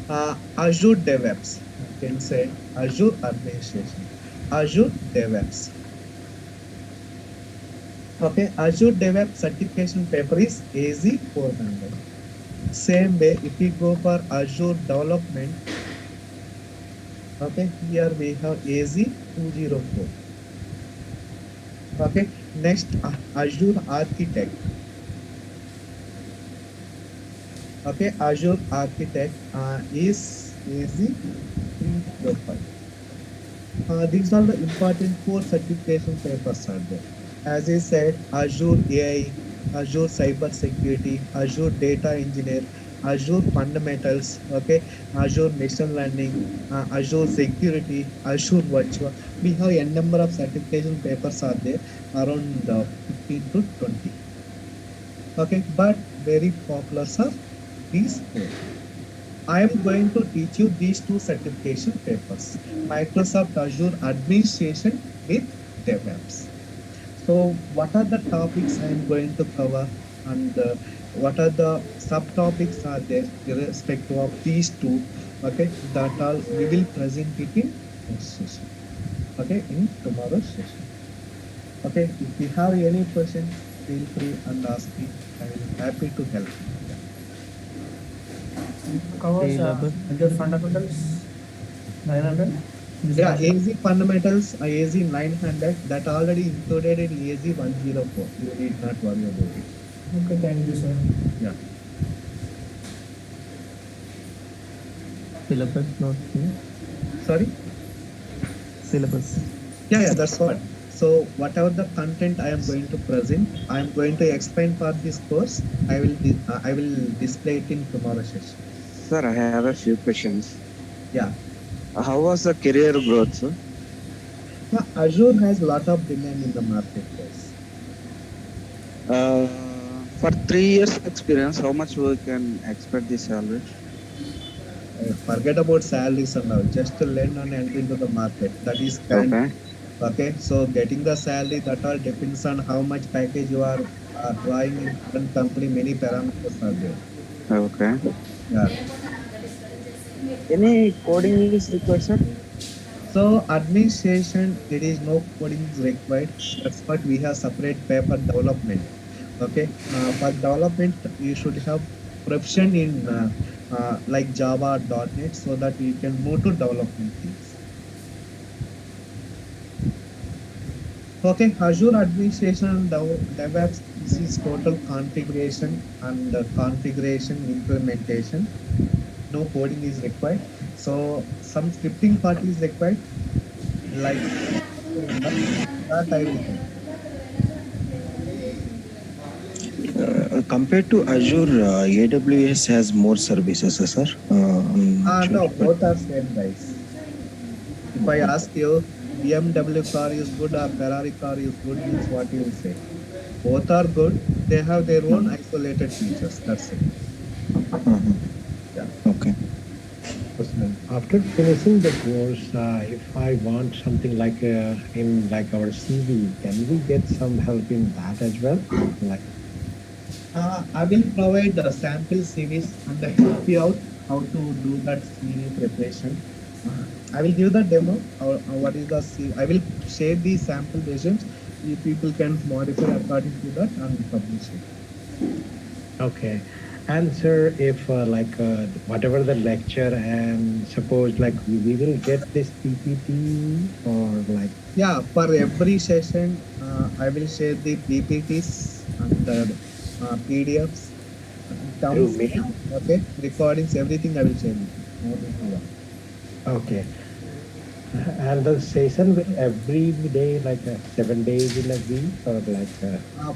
[SPEAKER 1] Azure DevOps. You can say Azure administration, Azure DevOps. Okay, Azure DevOps certification paper is AZ400. Same way, if we go for Azure development, okay, here we have AZ204. Okay, next, Azure Architect. Okay, Azure Architect is AZ305. These are the important four certification papers are there. As I said, Azure AI, Azure Cyber Security, Azure Data Engineer, Azure Fundamentals, okay, Azure Machine Learning, Azure Security, Azure Virtual. We have a number of certification papers are there, around 15 to 20. Okay, but very popular are these four. I am going to teach you these two certification papers, Microsoft Azure Administration with DevOps. So what are the topics I am going to cover, and what are the subtopics are there irrespective of these two? Okay, that all we will present it in next session. Okay, in tomorrow's session. Okay, if you have any questions, feel free and ask me. I will be happy to help you.
[SPEAKER 7] Covers Azure fundamentals 900.
[SPEAKER 1] Yeah, AZ fundamentals, AZ 900, that already included in AZ 104. You need not worry about it.
[SPEAKER 7] Okay, thank you, sir.
[SPEAKER 1] Yeah.
[SPEAKER 5] Syllabus not here.
[SPEAKER 1] Sorry?
[SPEAKER 5] Syllabus.
[SPEAKER 1] Yeah, that's what. So whatever the content I am going to present, I am going to explain for this course. I will display it in tomorrow's session.
[SPEAKER 8] Sir, I have a few questions.
[SPEAKER 1] Yeah.
[SPEAKER 8] How was the career growth, sir?
[SPEAKER 1] Azure has a lot of demand in the marketplace.
[SPEAKER 8] For 3 years experience, how much we can expect the salary?
[SPEAKER 1] Forget about salaries and all. Just to learn and enter into the market. That is kind.
[SPEAKER 8] Okay.
[SPEAKER 1] Okay. So getting the salary, that all depends on how much package you are drawing in one company, many parameters are there.
[SPEAKER 8] Okay.
[SPEAKER 1] Yeah.
[SPEAKER 8] Any coding is required, sir?
[SPEAKER 1] So administration, there is no coding is required. That's what we have separate paper development. Okay. For development, you should have proficient in like Java, .NET, so that you can move to development things. Okay, Azure Administration and DevOps, this is total configuration and configuration implementation. No coding is required. So some scripting part is required, like that I will help.
[SPEAKER 9] Compared to Azure, AWS has more services, sir. I'm not sure,
[SPEAKER 1] No,
[SPEAKER 9] but
[SPEAKER 1] both are same guys. If I ask you, BMW car is good or Ferrari car is good, means what you will say? Both are good. They have their own isolated features. That's it. Yeah.
[SPEAKER 9] okay.
[SPEAKER 2] After finishing the course, if I want something like in like our CV, can we get some help in that as well? Like,
[SPEAKER 1] I will provide the sample series and help you out how to do that CV preparation. I will give the demo. What is the CV? I will share the sample versions. You people can modify according to that and publish it.
[SPEAKER 2] okay. And sir, if like whatever the lecture and suppose like we will get this PPT or like.
[SPEAKER 1] Yeah, for every session, I will share the PPTs and the PDFs,
[SPEAKER 2] Through
[SPEAKER 1] thumbs,
[SPEAKER 2] mail?
[SPEAKER 1] okay, recordings, everything I will share with you. More than one.
[SPEAKER 2] Okay. And the session will every day, like 7 days in a week or like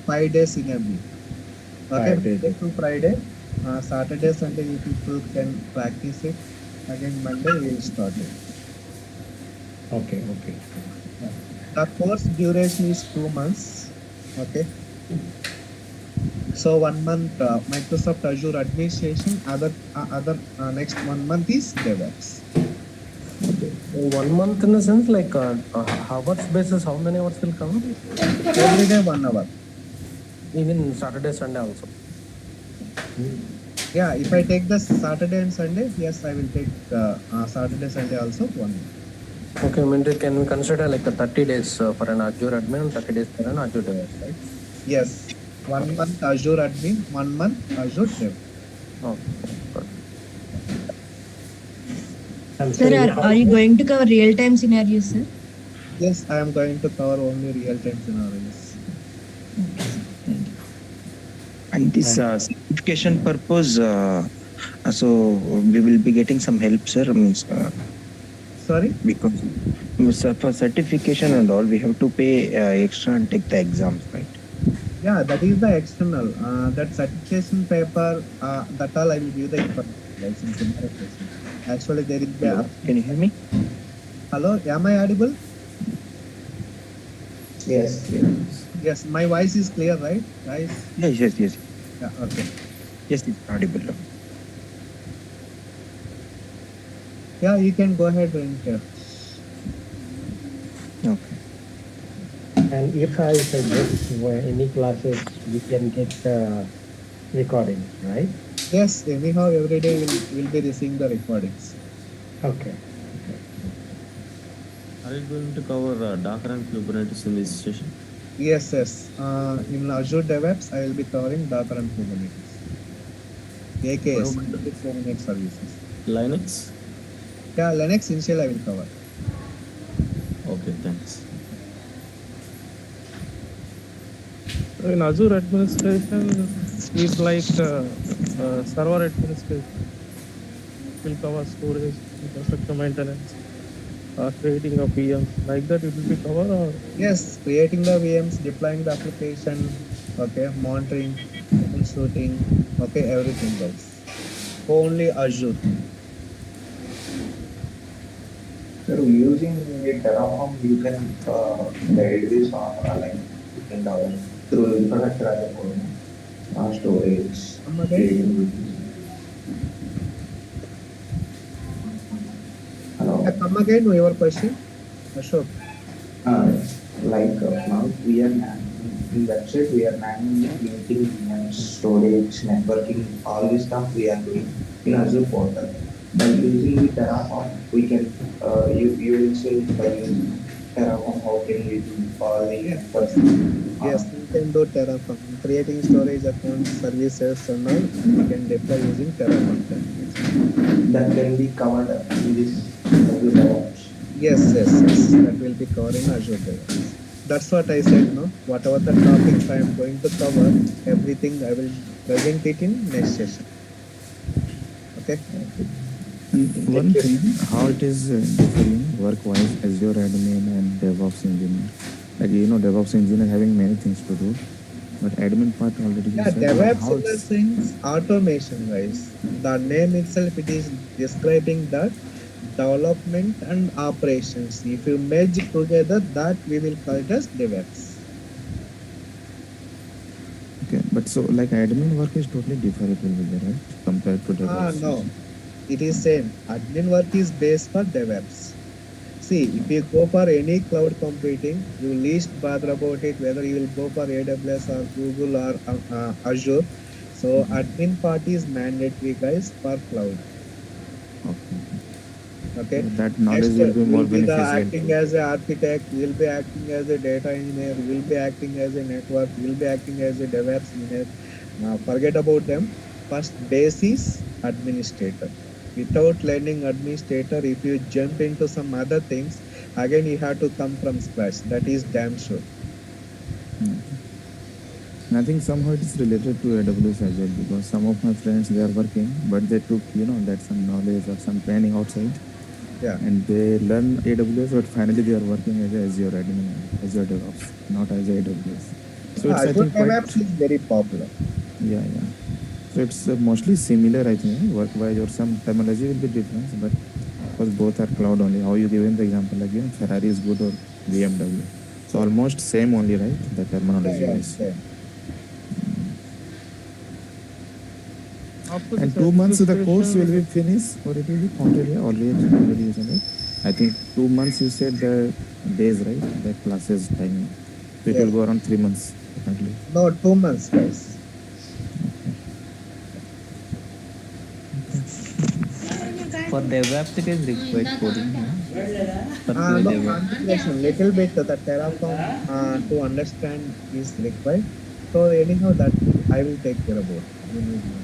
[SPEAKER 1] 5 days in a week. Okay,
[SPEAKER 2] 5 days?
[SPEAKER 1] Monday to Friday. Saturday, Sunday, you people can practice it. Again, Monday we will start it.
[SPEAKER 2] Okay, okay.
[SPEAKER 1] The course duration is 2 months. Okay. So 1 month Microsoft Azure administration. Next 1 month is DevOps.
[SPEAKER 7] Okay. 1 month in the sense like hours basis, how many hours will come?
[SPEAKER 1] Every day 1 hour.
[SPEAKER 7] Even Saturday, Sunday also.
[SPEAKER 1] Yeah, if I take the Saturday and Sunday, yes, I will take Saturday, Sunday also 1 month.
[SPEAKER 7] Okay, I mean, can we consider like 30 days for an Azure admin, 30 days for an Azure DevOps, right?
[SPEAKER 1] Yes, 1 month Azure admin, 1 month Azure dev.
[SPEAKER 7] Okay.
[SPEAKER 3] Sir, are you going to cover real-time scenarios, sir?
[SPEAKER 1] Yes, I am going to cover only real-time scenarios.
[SPEAKER 9] And this certification purpose, so we will be getting some help, sir. Means,
[SPEAKER 1] Sorry?
[SPEAKER 9] because for certification and all, we have to pay extra and take the exams, right?
[SPEAKER 1] Yeah, that is the external. That certification paper, that all I will give the information. Guys, in similar question. Actually, there is the.
[SPEAKER 9] Can you hear me?
[SPEAKER 1] Hello, am I audible?
[SPEAKER 2] Yes.
[SPEAKER 1] Yes, my voice is clear, right, guys?
[SPEAKER 9] Yes.
[SPEAKER 1] Yeah, okay.
[SPEAKER 9] Yes, it's audible.
[SPEAKER 1] Yeah, you can go ahead and
[SPEAKER 9] Okay.
[SPEAKER 2] And if I suggest any classes, we can get recording, right?
[SPEAKER 1] yes, anyhow, every day we'll be receiving the recordings.
[SPEAKER 2] Okay.
[SPEAKER 4] Are you going to cover Docker and Kubernetes in this session?
[SPEAKER 1] Yes. In Azure DevOps, I will be covering Docker and Kubernetes. AKS, Kubernetes services.
[SPEAKER 4] Linux?
[SPEAKER 1] Yeah, Linux initial I will cover.
[SPEAKER 4] Okay, thanks.
[SPEAKER 5] In Azure administration is like server administration. It will cover storage, infrastructure maintenance, creating of VMs. Like that it will be covered or?
[SPEAKER 1] Yes, creating the VMs, deploying the application, okay, monitoring, troubleshooting, okay, everything else. Only Azure.
[SPEAKER 10] So using a Terraform, you can guide this on like you can develop through infrastructure as a code, storage,
[SPEAKER 1] Come again?
[SPEAKER 10] creating. Hello.
[SPEAKER 1] Come again, your question, Ashok.
[SPEAKER 10] Like now we are in website, we are manually creating VMs, storage, networking, all this stuff we are doing in Azure portal. By using the Terraform, we can, you will say by using Terraform, how can we do all the
[SPEAKER 1] Yes, yes.
[SPEAKER 10] networking?
[SPEAKER 1] Yes, we can do Terraform. Creating storage accounts, services, and all we can deploy using Terraform templates.
[SPEAKER 10] That can be covered in this Azure DevOps.
[SPEAKER 1] Yes, yes, yes. That will be covered in Azure DevOps. That's what I said, no? Whatever the topics I am going to cover, everything I will present it in next session. Okay?
[SPEAKER 11] And
[SPEAKER 1] Thank
[SPEAKER 11] one
[SPEAKER 1] you.
[SPEAKER 11] thing, how it is differing work-wise Azure admin and DevOps engineer. Like DevOps engineer having many things to do, but admin part already you
[SPEAKER 1] Yeah,
[SPEAKER 11] said. But
[SPEAKER 1] DevOps
[SPEAKER 11] how
[SPEAKER 1] in the
[SPEAKER 11] it's
[SPEAKER 1] sense automation wise. The name itself it is describing that development and operations. If you merge together, that we will call it as DevOps.
[SPEAKER 11] okay? But so like admin work is totally different will be there, right? Compared to DevOps.
[SPEAKER 1] No, it is same. Admin work is based for DevOps. See, if you go for any cloud computing, you least bother about it whether you will go for AWS or Google or Azure. So admin part is mandatory, guys, for cloud. Okay.
[SPEAKER 11] That knowledge
[SPEAKER 1] Next
[SPEAKER 11] will be more
[SPEAKER 1] will be the
[SPEAKER 11] beneficial.
[SPEAKER 1] acting as an architect, will be acting as a data engineer, will be acting as a network, will be acting as a DevOps engineer. Forget about them. First base is administrator. Without learning administrator, if you jump into some other things, again you have to come from scratch. That is damn sure.
[SPEAKER 11] And I think somehow it is related to AWS as well, because some of my friends they are working, but they took that some knowledge or some training outside.
[SPEAKER 1] Yeah.
[SPEAKER 11] And they learn AWS, but finally they are working as a Azure admin, Azure DevOps, not as a AWS. So it's I
[SPEAKER 1] Azure
[SPEAKER 11] think quite
[SPEAKER 1] DevOps is very popular.
[SPEAKER 11] yeah. So it's mostly similar, I think, work-wise, or some terminology will be different, but because both are cloud only. How you given the example, like Ferrari is good or BMW. So almost same only, right? The terminology wise.
[SPEAKER 1] Yeah.
[SPEAKER 5] After
[SPEAKER 11] And
[SPEAKER 5] this
[SPEAKER 11] 2 months the course will
[SPEAKER 5] certification,
[SPEAKER 11] be finished, or it will be completed already you said, right? I think 2 months you said the days, right? The classes timing. So it will go around 3 months apparently.
[SPEAKER 1] No, 2 months, guys.
[SPEAKER 9] For DevOps, it is required coding. For
[SPEAKER 1] No,
[SPEAKER 9] DevOps.
[SPEAKER 1] configuration, little bit the Terraform to understand is required. So anyhow, that I will take care about. You need not.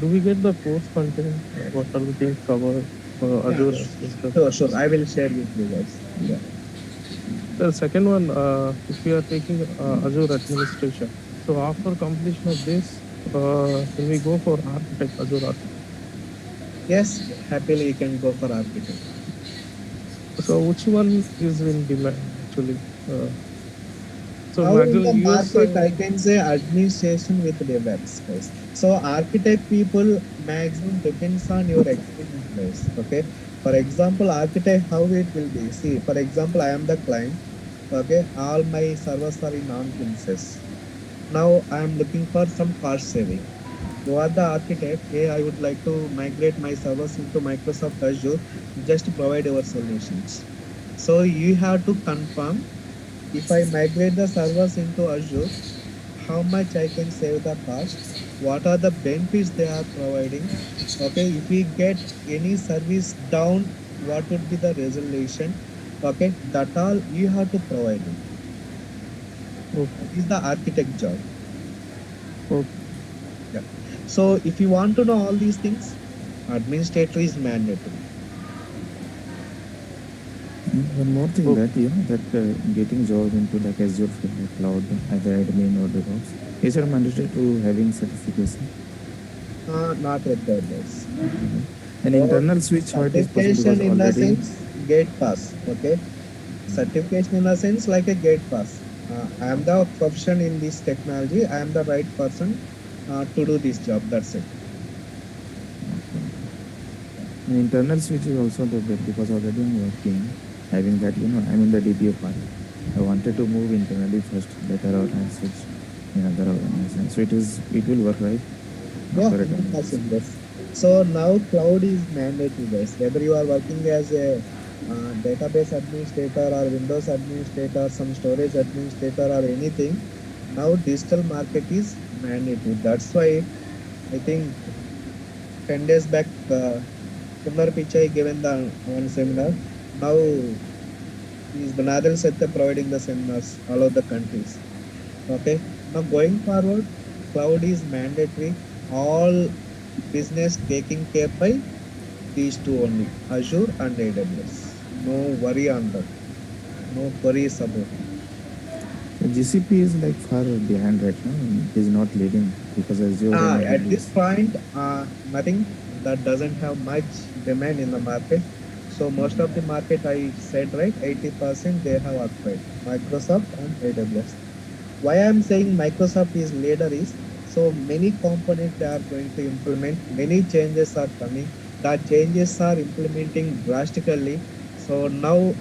[SPEAKER 5] do we get the course content? What are the things covered? Azure.
[SPEAKER 1] Sure. I will share with you guys. Yeah.
[SPEAKER 5] The second one, if we are taking Azure administration, so after completion of this, can we go for architect, Azure architect?
[SPEAKER 1] Yes, happily you can go for architect.
[SPEAKER 5] So which one is in demand actually? So
[SPEAKER 1] now in the
[SPEAKER 5] US
[SPEAKER 1] market, I can say administration with DevOps, guys. So architect people maximum depends on your experience, guys. Okay. For example, architect, how it will be. See, for example, I am the client. Okay, all my servers are in on-premises. Now I am looking for some cost saving. You are the architect. Hey, I would like to migrate my servers into Microsoft Azure. Just provide your solutions. So you have to confirm if I migrate the servers into Azure, how much I can save the cost, what are the benefits they are providing. Okay, if we get any service down, what would be the resolution? Okay, that all you have to provide it. That is the architect job. Yeah. So if you want to know all these things, administrator is mandatory.
[SPEAKER 11] One more thing that getting job into like Azure cloud, either admin or DevOps, is it mandatory to having certification?
[SPEAKER 1] Not required, guys.
[SPEAKER 11] An internal switch, how it is possible?
[SPEAKER 1] Certification in the
[SPEAKER 11] Already
[SPEAKER 1] sense gate pass. Okay, certification in the sense like a gate pass. I am the profession in this technology. I am the right person to do this job. That's it.
[SPEAKER 11] an internal switch is also the best, because already I'm working, having that I'm in the DPO part. I wanted to move internally first, later out and switch in other organization. So it will work, right?
[SPEAKER 1] Yeah, 100%. Yes. So now cloud is mandatory, guys. Whether you are working as a database administrator or Windows administrator, some storage administrator or anything. Now digital market is mandatory. That's why I think 10 days back, similar pitch I given the one seminar. Now is Banadal Satya providing the seminars all over the countries. Okay. Now going forward, cloud is mandatory. All business taking care by these two only, Azure and AWS. No worry on that. No worries about it.
[SPEAKER 11] GCP is like far behind right now. It is not leading because Azure and
[SPEAKER 1] At this
[SPEAKER 11] AWS.
[SPEAKER 1] point, nothing that doesn't have much demand in the market. So most of the market, I said right, 80% they have acquired Microsoft and AWS. Why I'm saying Microsoft is leader is so many components they are going to implement. Many changes are coming. The changes are implementing drastically. So now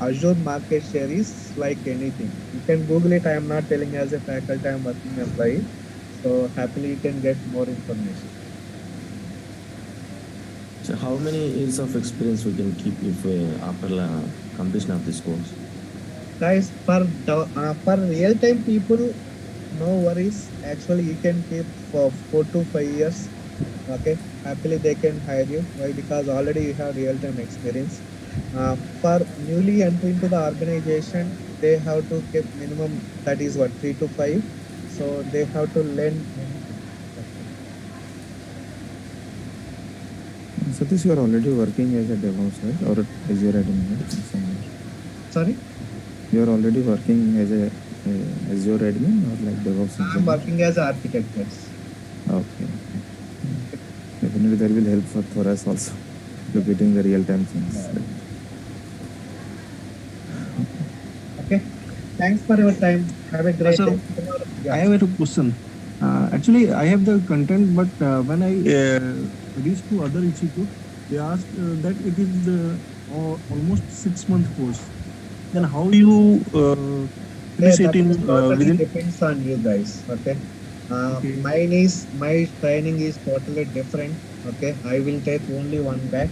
[SPEAKER 1] Azure market share is like anything. You can Google it. I am not telling as a faculty. I am working employee. So happily you can get more information.
[SPEAKER 4] So how many years of experience we can keep if after completion of this course?
[SPEAKER 1] Guys, for real time people, no worries. Actually, you can keep for 4 to 5 years. Okay, happily they can hire you. Why? Because already you have real time experience. For newly entry into the organization, they have to keep minimum, that is what, 3 to 5. So they have to learn many things.
[SPEAKER 11] Satish, you are already working as a DevOps, right? Or Azure admin, right? Somewhere.
[SPEAKER 1] Sorry?
[SPEAKER 11] You are already working as a Azure admin or like DevOps
[SPEAKER 1] I'm
[SPEAKER 11] engineer?
[SPEAKER 1] working as an architect. Yes.
[SPEAKER 11] Okay. Definitely that will help for us also to getting the real time things.
[SPEAKER 1] Okay. Thanks for your time. Have a great day.
[SPEAKER 12] I have a question. Actually, I have the content, but when I reached to other institute, they asked that it is almost 6-month course. Then how you finish it in
[SPEAKER 1] totally
[SPEAKER 12] within?
[SPEAKER 1] depends on you guys. Okay.
[SPEAKER 12] Okay.
[SPEAKER 1] My training is totally different. Okay. I will take only one batch.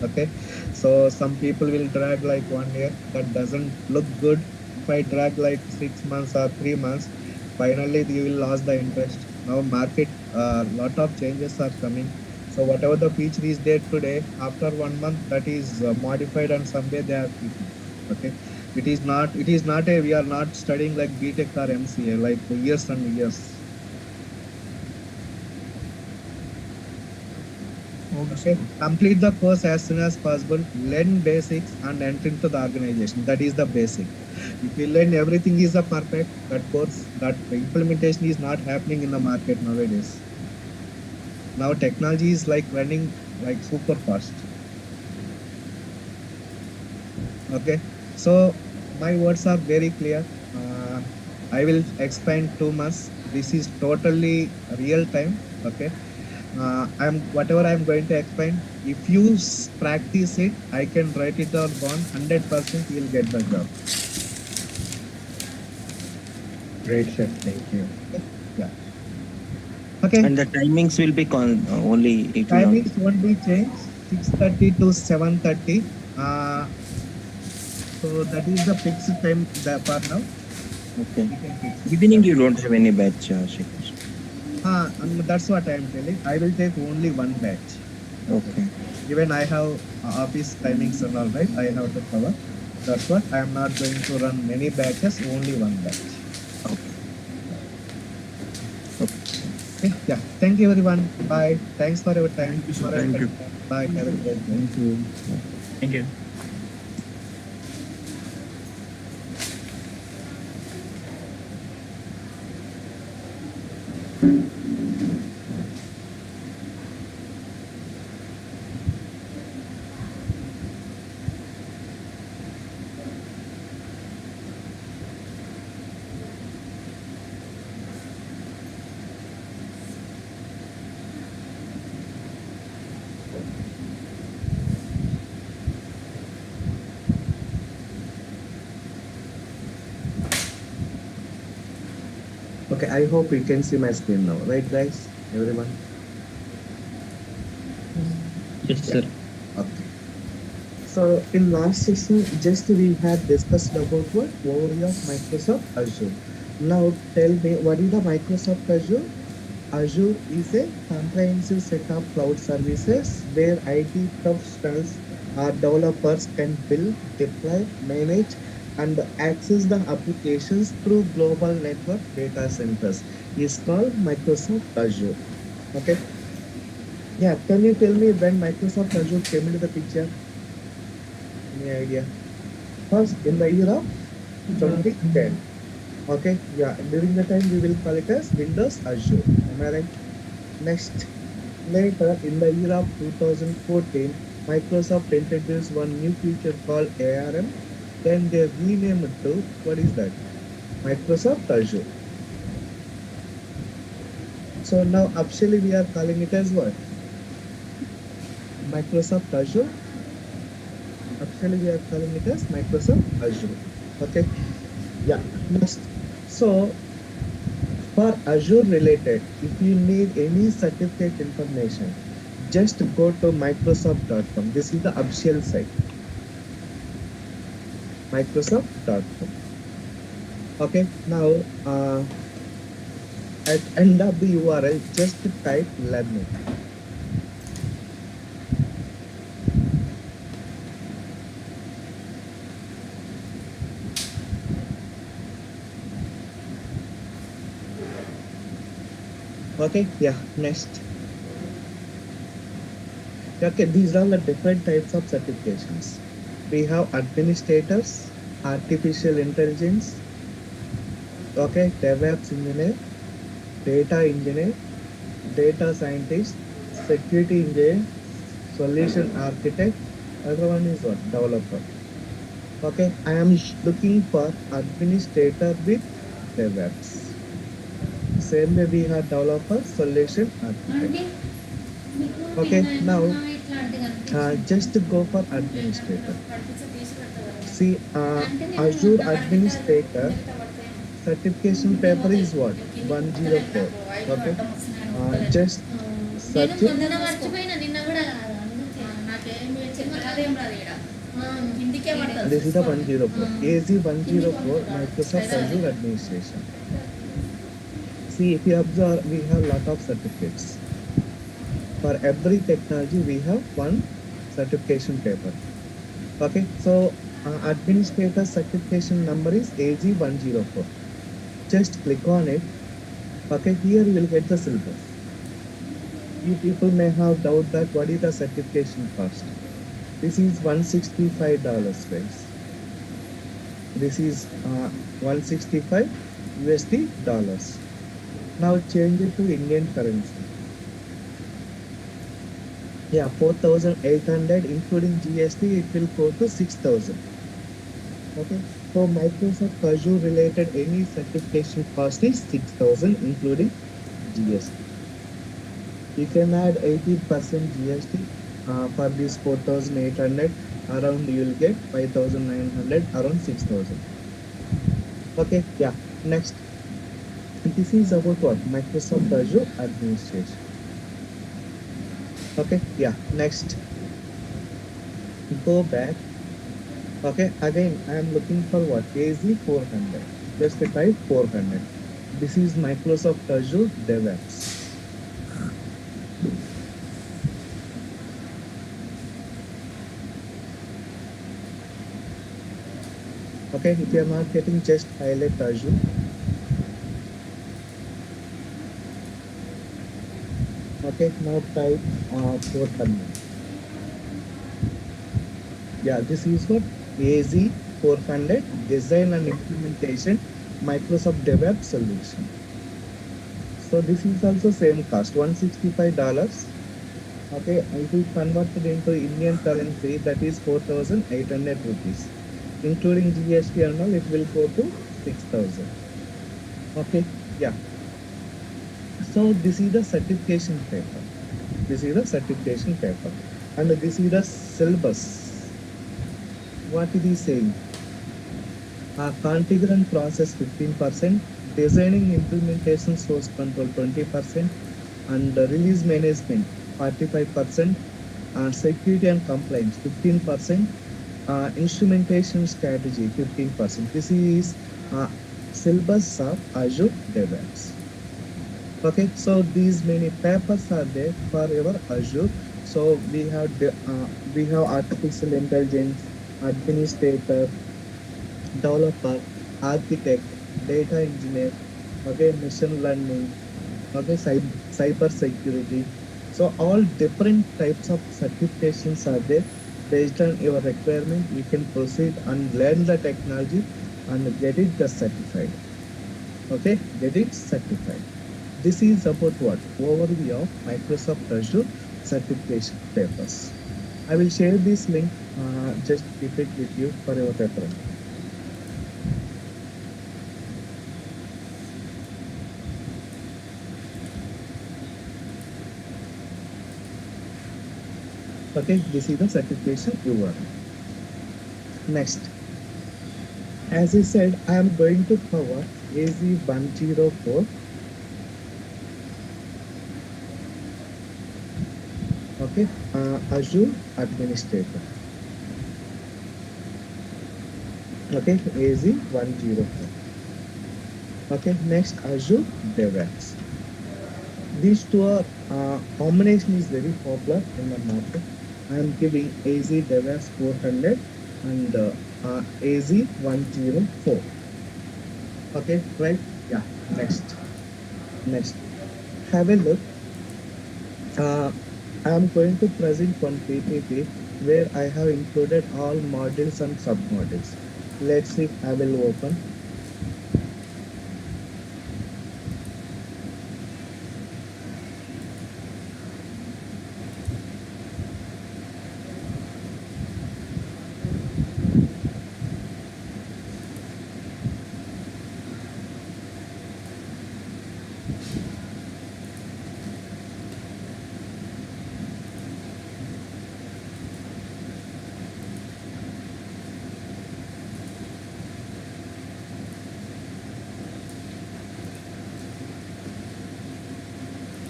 [SPEAKER 1] Okay. So some people will drag like 1 year. That doesn't look good. If I drag like 6 months or 3 months, finally you will lose the interest. Now market, lot of changes are coming. So whatever the feature is there today, after 1 month, that is modified and somewhere they are keeping. Okay. It is not we are not studying like BTech or MCA, like years and years. Okay. Complete the course as soon as possible. Learn basics and enter into the organization. That is the basic. If you learn everything is a perfect, that course, that implementation is not happening in the market nowadays. Now technology is like running like super fast. Okay. So my words are very clear. I will explain 2 months. This is totally real time. Okay. Whatever I'm going to explain. If you practice it, I can write it down. 100% you'll get the job.
[SPEAKER 2] Great, chef. Thank you.
[SPEAKER 1] Yeah. Okay.
[SPEAKER 9] And the timings will be only.
[SPEAKER 1] Timings won't be changed. 6:30 to 7:30. So that is the fixed time for now.
[SPEAKER 9] Okay. Evening you don't have any batch, Sekhar.
[SPEAKER 1] That's what I am telling. I will take only one batch.
[SPEAKER 9] Okay.
[SPEAKER 1] Even I have office timings and all, right? I have to cover. That's what I am not going to run many batches, only one batch. Okay. Yeah. Thank you, everyone. Bye. Thanks for your time.
[SPEAKER 12] Thank you.
[SPEAKER 1] Bye. Have a great day.
[SPEAKER 11] Thank you.
[SPEAKER 9] Thank you.
[SPEAKER 1] Okay, I hope you can see my screen now, right, guys? Everyone?
[SPEAKER 9] Yes, sir.
[SPEAKER 1] Okay. So in last session, just we had discussed about what overview of Microsoft Azure. Now tell me, what is the Microsoft Azure? Azure is a comprehensive set of cloud services where IT professionals or developers can build, deploy, manage, and access the applications through global network data centers. It's called Microsoft Azure. Okay. Yeah. Can you tell me when Microsoft Azure came into the picture? Any idea? First, in the year of 2010. Okay. Yeah. During the time we will call it as Windows Azure. Am I right? Next. Later, in the year of 2014, Microsoft introduced one new feature called ARM. Then they renamed it to, what is that? Microsoft Azure. So now officially we are calling it as what? Microsoft Azure. Actually we are calling it as Microsoft Azure. Okay. Yeah. Next. So for Azure related, if you need any certificate information, just go to Microsoft.com. This is the official site. Microsoft.com. Okay. Now at end of the URL, just type learning. Okay, yeah, next. Okay, these are the different types of certifications. We have administrators, artificial intelligence, okay, DevOps engineer, data engineer, data scientist, security engineer, solution architect. Other one is what? Developer. Okay, I am looking for administrator with DevOps. Same way we have developer, solution architect. Okay, now just go for administrator. See, Azure administrator certification paper is what? 104. Okay, just search it. This is the 104. AZ104 Microsoft Azure administration. See, if you observe, we have lot of certificates. For every technology, we have one certification paper. Okay, so administrator certification number is AZ104. Just click on it. Okay, here you will get the syllabus. You people may have doubt that what is the certification cost. This is $165, guys. This is 165 USD dollars. Now change it to Indian currency. Yeah, 4,800 including GST, it will go to 6,000. Okay, so Microsoft Azure related any certification cost is 6,000 including GST. You can add 18% GST for this 4,800. Around you will get 5,900, around 6,000. Okay, yeah. Next. This is about what? Microsoft Azure administration. Okay, yeah. Next. Go back. Okay, again, I am looking for what? AZ400. Just type 400. This is Microsoft Azure DevOps. Okay, if you are not getting, just highlight Azure. Okay, now type 400. Yeah, this is what? AZ400 Design and Implementation Microsoft DevOps Solution. So this is also same cost, $165. Okay, if we convert it into Indian currency, that is 4,800 rupees. Including GST and all, it will go to 6,000. Okay, yeah. So this is the certification paper. This is the certification paper. And this is the syllabus. What it is saying? Configure and process 15%, designing implementation source control 20%, and release management 45%, and security and compliance 15%, instrumentation strategy 15%. This is syllabus of Azure DevOps. Okay, so these many papers are there for your Azure. So we have artificial intelligence, administrator, developer, architect, data engineer, okay, machine learning, okay, cyber security. So all different types of certifications are there. Based on your requirement, you can proceed and learn the technology and get it just certified. Okay, get it certified. This is about what? Overview of Microsoft Azure certification papers. I will share this link. Just keep it with you for your reference. Okay, this is the certification URL. Next, as I said, I am going to cover AZ104. Okay, Azure Administrator. Okay, AZ104. Okay, next Azure DevOps. These two are combination is very popular in the market. I am giving AZ DevOps 400 and AZ104. Okay, right? Yeah. Next. Have a look. I am going to present one PPT where I have included all modules and submodules. Let's see. I will open.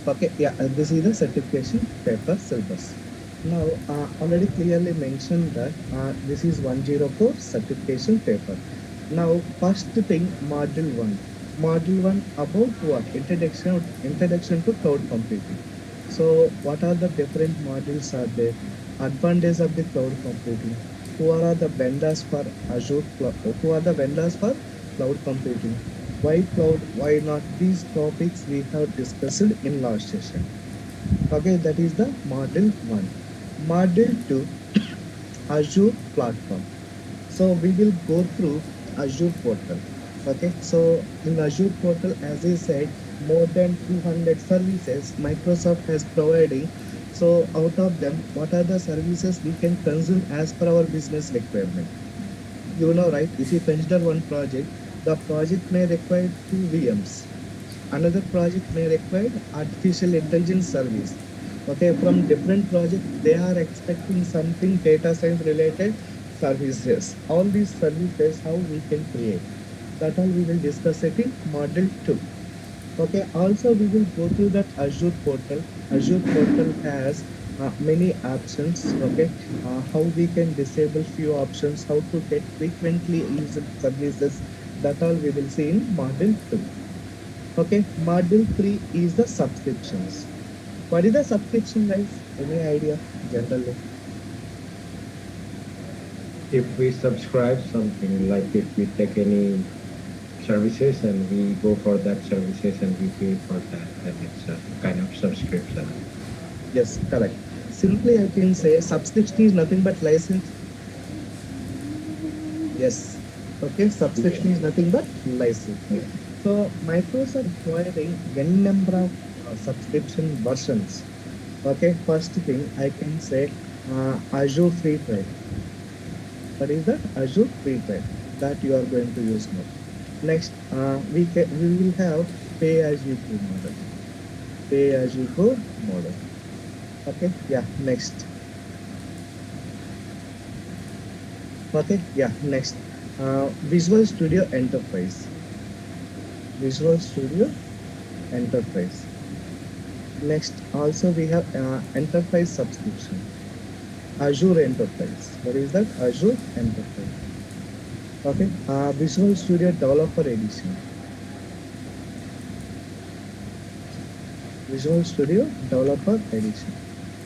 [SPEAKER 1] Okay, yeah, this is the certification paper syllabus. Now, already clearly mentioned that this is 104 certification paper. Now, first thing, module 1. Module 1 about what? Introduction to cloud computing. So, what are the different modules are there? Advantage of the cloud computing. Who are the vendors for Azure? Who are the vendors for cloud computing? Why cloud? Why not? These topics we have discussed in last session. Okay, that is the module 1. Module 2, Azure platform. So we will go through Azure portal. Okay, so in Azure portal, as I said, more than 200 services Microsoft has providing. So out of them, what are the services we can consume as per our business requirement? You know, right? If you consider one project, the project may require 2 VMs. Another project may require artificial intelligence service. Okay, from different projects, they are expecting something data science related services. All these services, how we can create. That all we will discuss it in module 2. Okay, also we will go through that Azure portal. Azure portal has many options. Okay, how we can disable few options, how to get frequently used services. That all we will see in module 2. Okay, module 3 is the subscriptions. What is the subscription, guys? Any idea generally?
[SPEAKER 2] If we subscribe something, like if we take any services and we go for that services and we pay for that, then it's a kind of subscription.
[SPEAKER 1] Yes, correct. Simply I can say subscription is nothing but license. Yes. Okay, subscription is nothing but license. So Microsoft providing n number of subscription versions. Okay, first thing I can say Azure free trial. What is that? Azure free trial that you are going to use now. Next, we will have pay as you go model. Pay as you go model. Okay, yeah. Next. Okay, yeah. Next, Visual Studio Enterprise. Visual Studio Enterprise. Next, also we have enterprise subscription. Azure Enterprise. What is that? Azure Enterprise. Okay. Visual Studio Developer Edition. Visual Studio Developer Edition.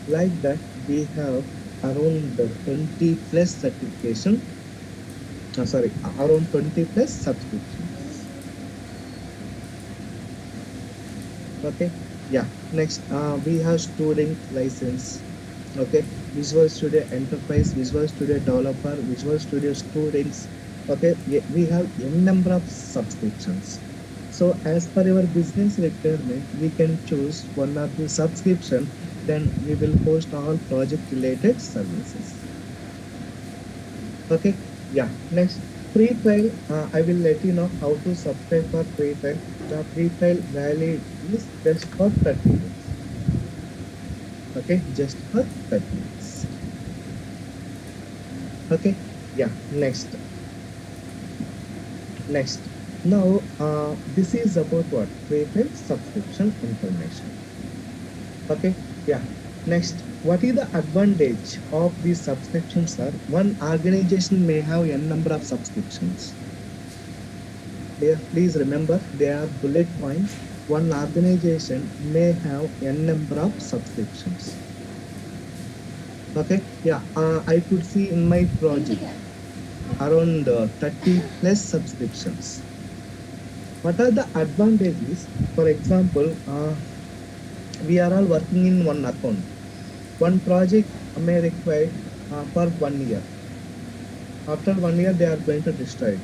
[SPEAKER 1] Like that, we have around 20 plus certification. Sorry, around 20 plus subscriptions. Okay. Yeah. Next, we have student license. Okay. Visual Studio Enterprise, Visual Studio Developer, Visual Studio Students. Okay. We have n number of subscriptions. So as per your business requirement, we can choose one of the subscription. Then we will post all project related services. Okay. Yeah. Next, free trial. I will let you know how to subscribe for free trial. The free trial valid is just for 30 days. Okay, just for 30 days. Okay. Yeah. Next. Now, this is about what? Free trial subscription information. Okay. Yeah. Next, what is the advantage of these subscriptions, sir? One organization may have n number of subscriptions. Please remember, they are bullet points. One organization may have n number of subscriptions. Okay. Yeah. I could see in my project around 30 plus subscriptions. What are the advantages? For example, we are all working in one account. One project may require for 1 year. After 1 year, they are going to destroy it.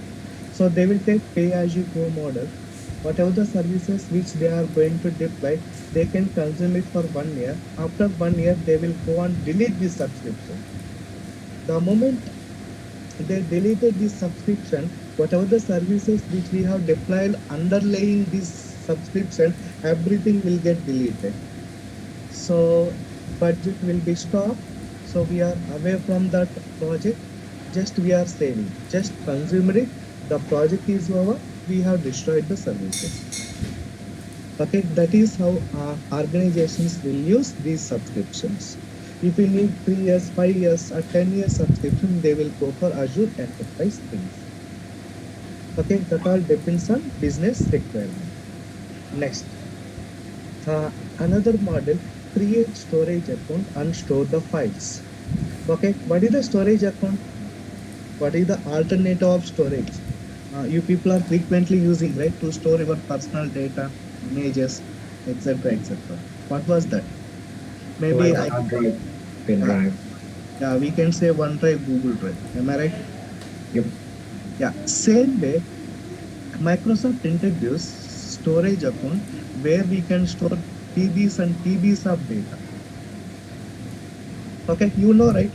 [SPEAKER 1] So they will take pay-as-you-go model. Whatever the services which they are going to deploy, they can consume it for 1 year. After 1 year, they will go and delete this subscription. The moment they deleted this subscription, whatever the services which we have deployed underlying this subscription, everything will get deleted. So budget will be stopped. So we are away from that project. Just we are saving. Just consume it. The project is over. We have destroyed the services. Okay, that is how organizations will use these subscriptions. If you need 3 years, 5 years, or 10 years subscription, they will go for Azure Enterprise things. Okay, that all depends on business requirement. Next, another model, create storage account and store the files. Okay, what is the storage account? What is the alternative of storage? You people are frequently using, right, to store your personal data, images, etc., etc. What was that? Maybe
[SPEAKER 2] like hard drive, pen drive.
[SPEAKER 1] Yeah, we can say OneDrive, Google Drive. Am I right?
[SPEAKER 2] Yep.
[SPEAKER 1] Yeah. Same way, Microsoft introduced storage account where we can store TBs and TBs of data. Okay, you know, right?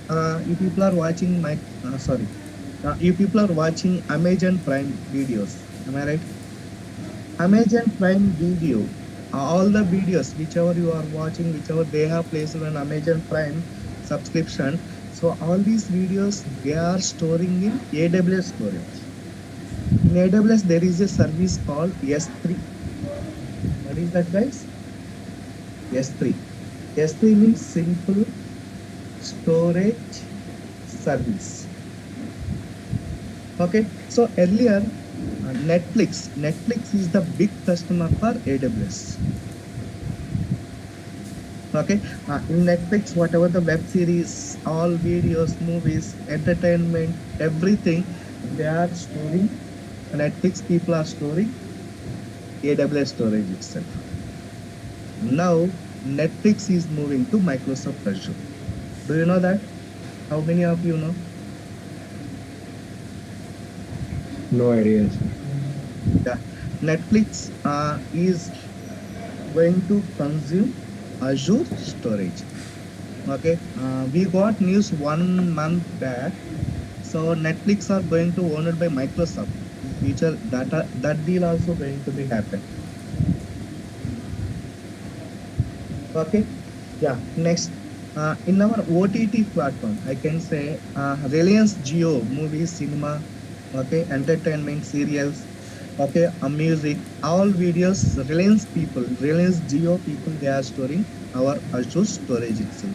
[SPEAKER 1] You people are watching you people are watching Amazon Prime videos. Am I right? Amazon Prime Video, all the videos, whichever you are watching, whichever they have placed on Amazon Prime subscription. So all these videos, they are storing in AWS storage. In AWS, there is a service called S3. What is that, guys? S3. S3 means simple storage service. Okay, so earlier Netflix is the big customer for AWS. Okay, in Netflix, whatever the web series, all videos, movies, entertainment, everything, they are storing. Netflix people are storing AWS storage itself. Now Netflix is moving to Microsoft Azure. Do you know that? How many of you know?
[SPEAKER 2] No idea.
[SPEAKER 1] Yeah. Netflix is going to consume Azure storage. Okay, we got news 1 month back. So Netflix are going to own it by Microsoft. In future, that deal also going to be happen. Okay, yeah. Next, in our OTT platform, I can say Reliance Jio, movies, cinema, okay, entertainment, serials, okay, music, all videos, Reliance Jio people, they are storing our Azure storage itself.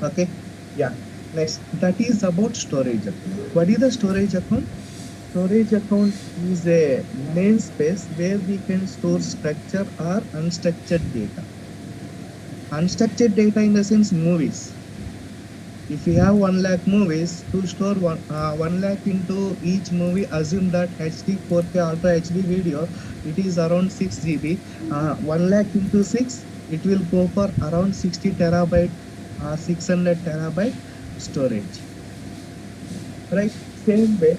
[SPEAKER 1] Okay, yeah. Next, that is about storage account. What is the storage account? Storage account is a namespace where we can store structured or unstructured data. Unstructured data in the sense movies. If you have 1 lakh movies, to store 1 lakh into each movie, assume that HD 4K Ultra HD video, it is around 6 GB. 1 lakh into 6, it will go for around 60 terabyte, 600 terabyte storage. Right? Same way,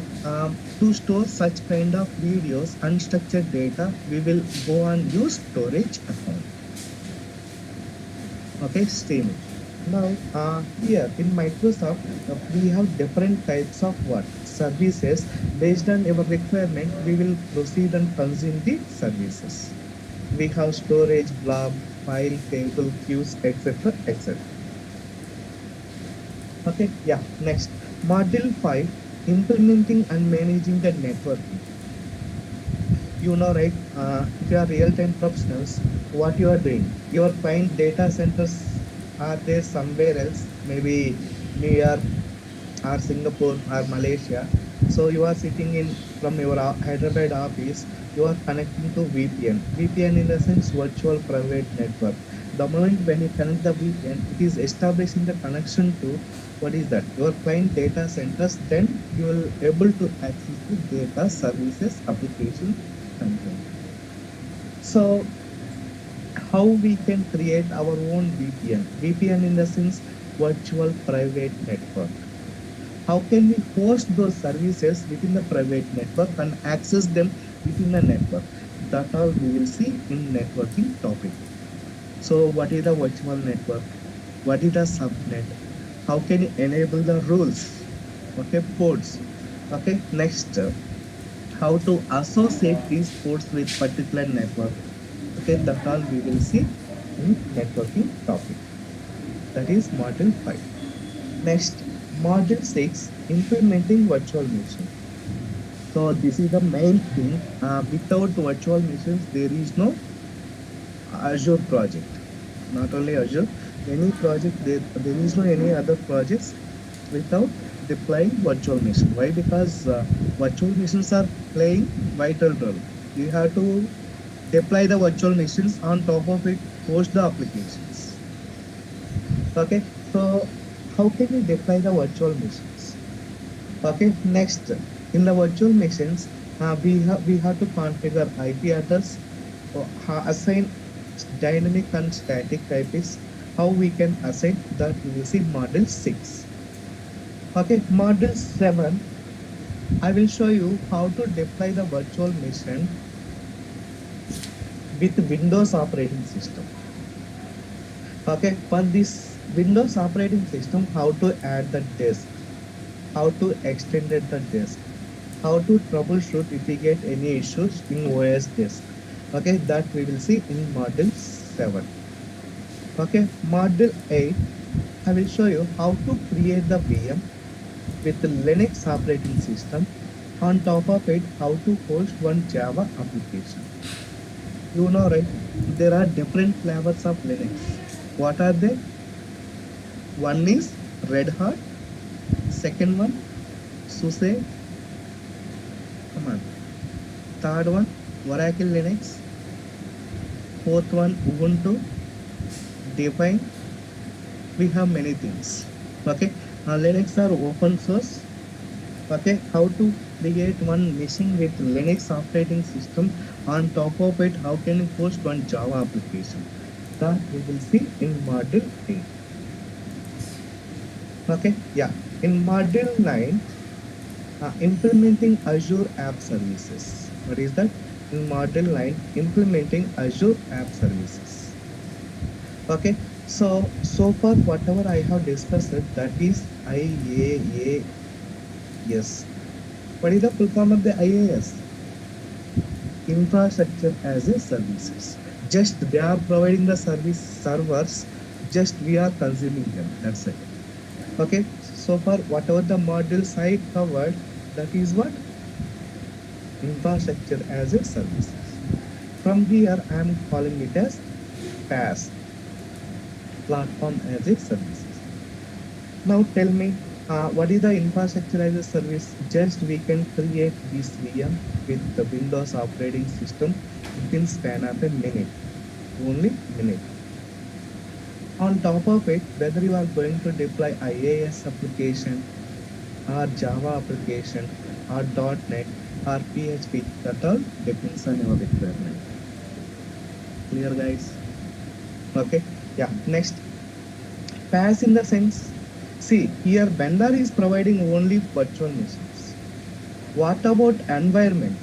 [SPEAKER 1] to store such kind of videos, unstructured data, we will go and use storage account. Okay, streaming. Now, here in Microsoft, we have different types of what services. Based on our requirement, we will proceed and consume the services. We have storage, blob, file, table, queues, etc., etc. Okay, yeah. Next, module 5, implementing and managing the networking. You know, right? If you are real-time professionals, what you are doing? Your client data centers are there somewhere else, maybe New York or Singapore or Malaysia. So you are sitting in from your Hyderabad office. You are connecting to VPN. VPN in the sense virtual private network. The moment when you connect the VPN, it is establishing the connection to what is that? Your client data centers. Then you will able to access the data services application content. So how we can create our own VPN? VPN in the sense virtual private network. How can we host those services within the private network and access them within the network? That all we will see in networking topic. So what is the virtual network? What is the subnet? How can you enable the rules? Okay, ports. Okay, next, how to associate these ports with particular network. Okay, that all we will see in networking topic. That is module 5. Next, module 6, implementing virtual machine. So this is the main thing. Without virtual machines, there is no Azure project. Not only Azure, any project, there is no any other projects without deploying virtual machine. Why? Because virtual machines are playing vital role. You have to deploy the virtual machines, on top of it, host the applications. Okay, so how can we deploy the virtual machines? Okay, next, in the virtual machines, we have to configure IP address, assign dynamic and static IPs. How we can assign that, we will see module 6. Okay, module 7, I will show you how to deploy the virtual machine with Windows operating system. Okay, for this Windows operating system, how to add the disk, how to extend the disk, how to troubleshoot if we get any issues in OS disk. Okay, that we will see in module 7. Okay, module 8, I will show you how to create the VM with the Linux operating system. On top of it, how to host one Java application. You know, right? There are different flavors of Linux. What are they? One is Red Hat. Second one, SUSE. Come on. Third one, Oracle Linux. Fourth one, Ubuntu. Debian. We have many things. Okay. Linux are open source. Okay. How to create one machine with Linux operating system? On top of it, how can you host one Java application? That we will see in module 8. Okay, yeah. In module 9, implementing Azure App Services. What is that? In module 9, implementing Azure App Services. Okay, so far whatever I have discussed, that is IaaS. What is the full form of the IaaS? Infrastructure as a services. Just they are providing the service servers, just we are consuming them. That's it. Okay, so far whatever the modules I covered, that is what? Infrastructure as a services. From here I am calling it as PaaS, platform as a services. Now tell me, what is the infrastructure as a service? Just we can create this VM with the Windows operating system within span of a minute, only minute. On top of it, whether you are going to deploy IAS application or Java application or .NET or PHP, that all depends on your requirement. Clear, guys? Okay. Yeah. Next, PaaS in the sense, see here vendor is providing only virtual machines. What about environment?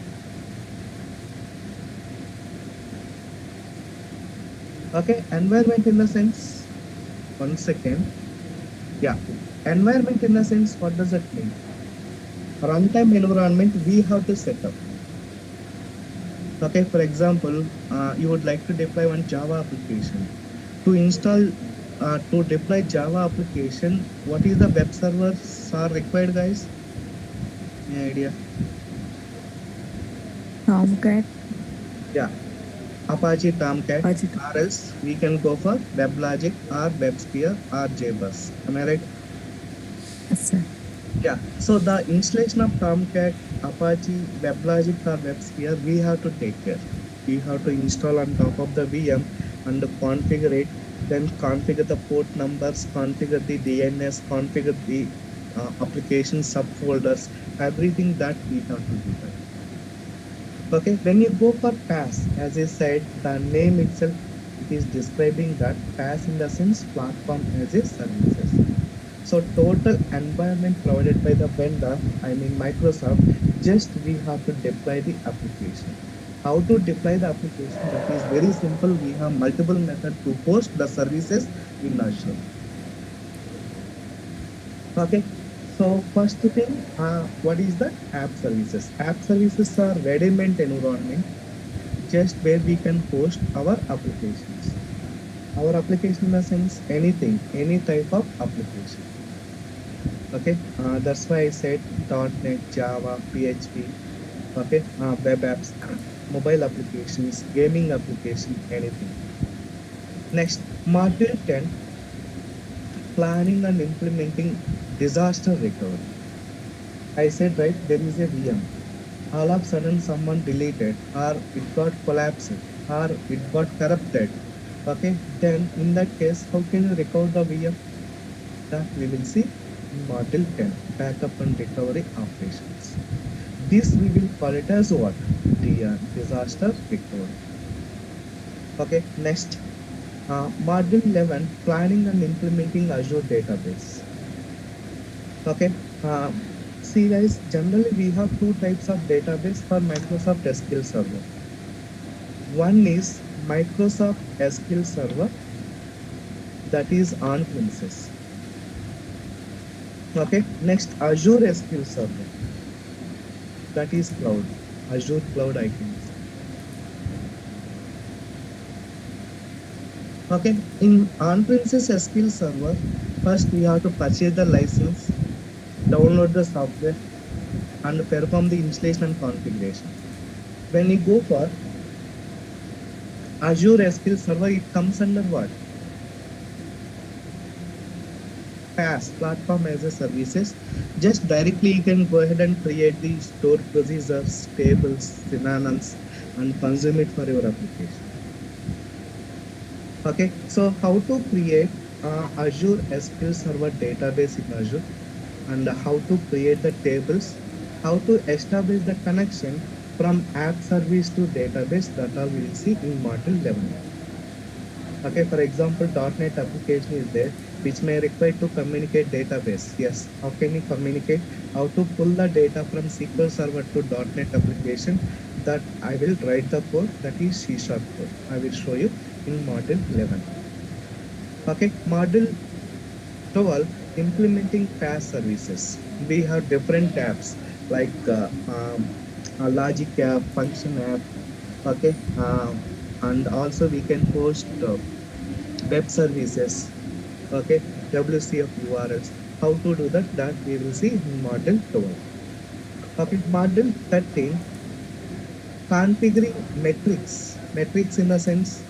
[SPEAKER 1] Okay, environment in the sense, 1 second. Yeah, environment in the sense, what does it mean? Runtime environment we have to set up. Okay, for example, you would like to deploy one Java application. To install, to deploy Java application, what is the web servers are required, guys? Any idea?
[SPEAKER 6] Tomcat.
[SPEAKER 1] Yeah, Apache Tomcat, or else we can go for WebLogic or WebSphere or JBus. Am I right?
[SPEAKER 6] Yes, sir.
[SPEAKER 1] Yeah. So the installation of Tomcat, Apache, WebLogic or WebSphere, we have to take care. We have to install on top of the VM and configure it. Then configure the port numbers, configure the DNS, configure the application subfolders, everything that we have to do that. Okay, when you go for PaaS, as I said, the name itself it is describing that PaaS in the sense platform as a services. So total environment provided by the vendor, I mean Microsoft, just we have to deploy the application. How to deploy the application? That is very simple. We have multiple methods to host the services in Azure. Okay. So first thing, what is the app services? App services are ready-made environment, just where we can host our applications. Our application in the sense anything, any type of application. Okay, that's why I said .NET, Java, PHP. Okay, web apps, mobile applications, gaming application, anything. Next, module 10, planning and implementing disaster recovery. I said, right, there is a VM. All of a sudden someone deleted or it got collapsed or it got corrupted. Okay, then in that case, how can you recover the VM? That we will see in module 10, backup and recovery operations. This we will call it as what? Disaster recovery. Okay, next, module 11, planning and implementing Azure database. Okay, see guys, generally we have two types of database for Microsoft SQL Server. One is Microsoft SQL Server, that is on premises. Okay, next Azure SQL Server, that is cloud, Azure cloud icons. Okay, in on-premises SQL Server, first we have to purchase the license, download the software, and perform the installation and configuration. When you go for Azure SQL Server, it comes under what? PaaS, platform as a services. Just directly you can go ahead and create the stored procedures, tables, synonyms, and consume it for your application. Okay, so how to create Azure SQL Server database in Azure, and how to create the tables, how to establish the connection from app service to database, that all we will see in module 11. Okay, for example, .NET application is there, which may require to communicate database. Yes, how can you communicate? How to pull the data from SQL Server to .NET application, that I will write the code, that is C# code. I will show you in module 11. Okay, module 12, implementing PaaS services. We have different tabs like logic app, function app. Okay, and also we can host web services. Okay, WCF URLs. How to do that? That we will see in module 12. Okay, module 13, configuring metrics. Metrics in the sense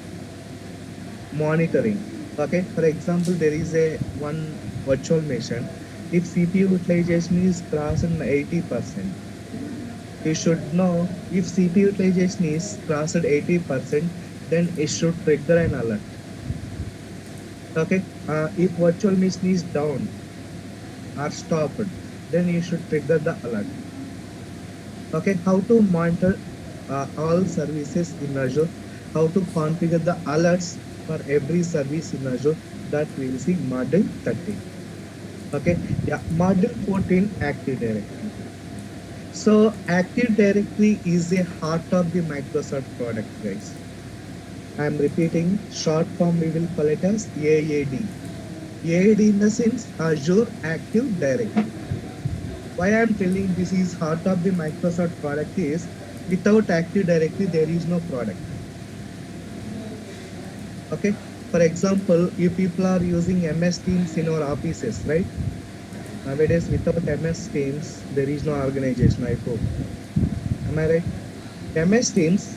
[SPEAKER 1] monitoring. Okay, for example, there is a one virtual machine, if CPU utilization is crossing 80%, you should know if CPU utilization is crossed 80%, then it should trigger an alert. Okay, if virtual machine is down or stopped, then you should trigger the alert. Okay, how to monitor all services in Azure, how to configure the alerts for every service in Azure, that we will see module 13. Okay, yeah, module 14, Active Directory. So Active Directory is a heart of the Microsoft product, guys. I am repeating, short form we will call it as AAD. AAD in the sense Azure Active Directory. Why I am telling this is heart of the Microsoft product is, without Active Directory there is no product. Okay, for example, you people are using MS Teams in your offices, right? Nowadays without MS Teams there is no organization, I hope. Am I right? MS Teams,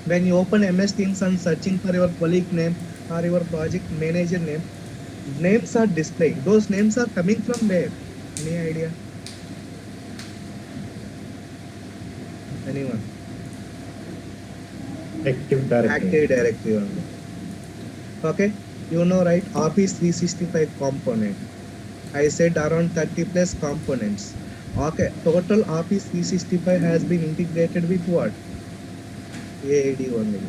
[SPEAKER 1] when you open MS Teams and searching for your colleague name or your project manager name, names are displaying. Those names are coming from where? Any idea? Anyone?
[SPEAKER 2] Active Directory.
[SPEAKER 1] Active Directory only. Okay, you know, right? Office 365 component. I said around 30 plus components. Okay, total Office 365 has been integrated with what? AAD only,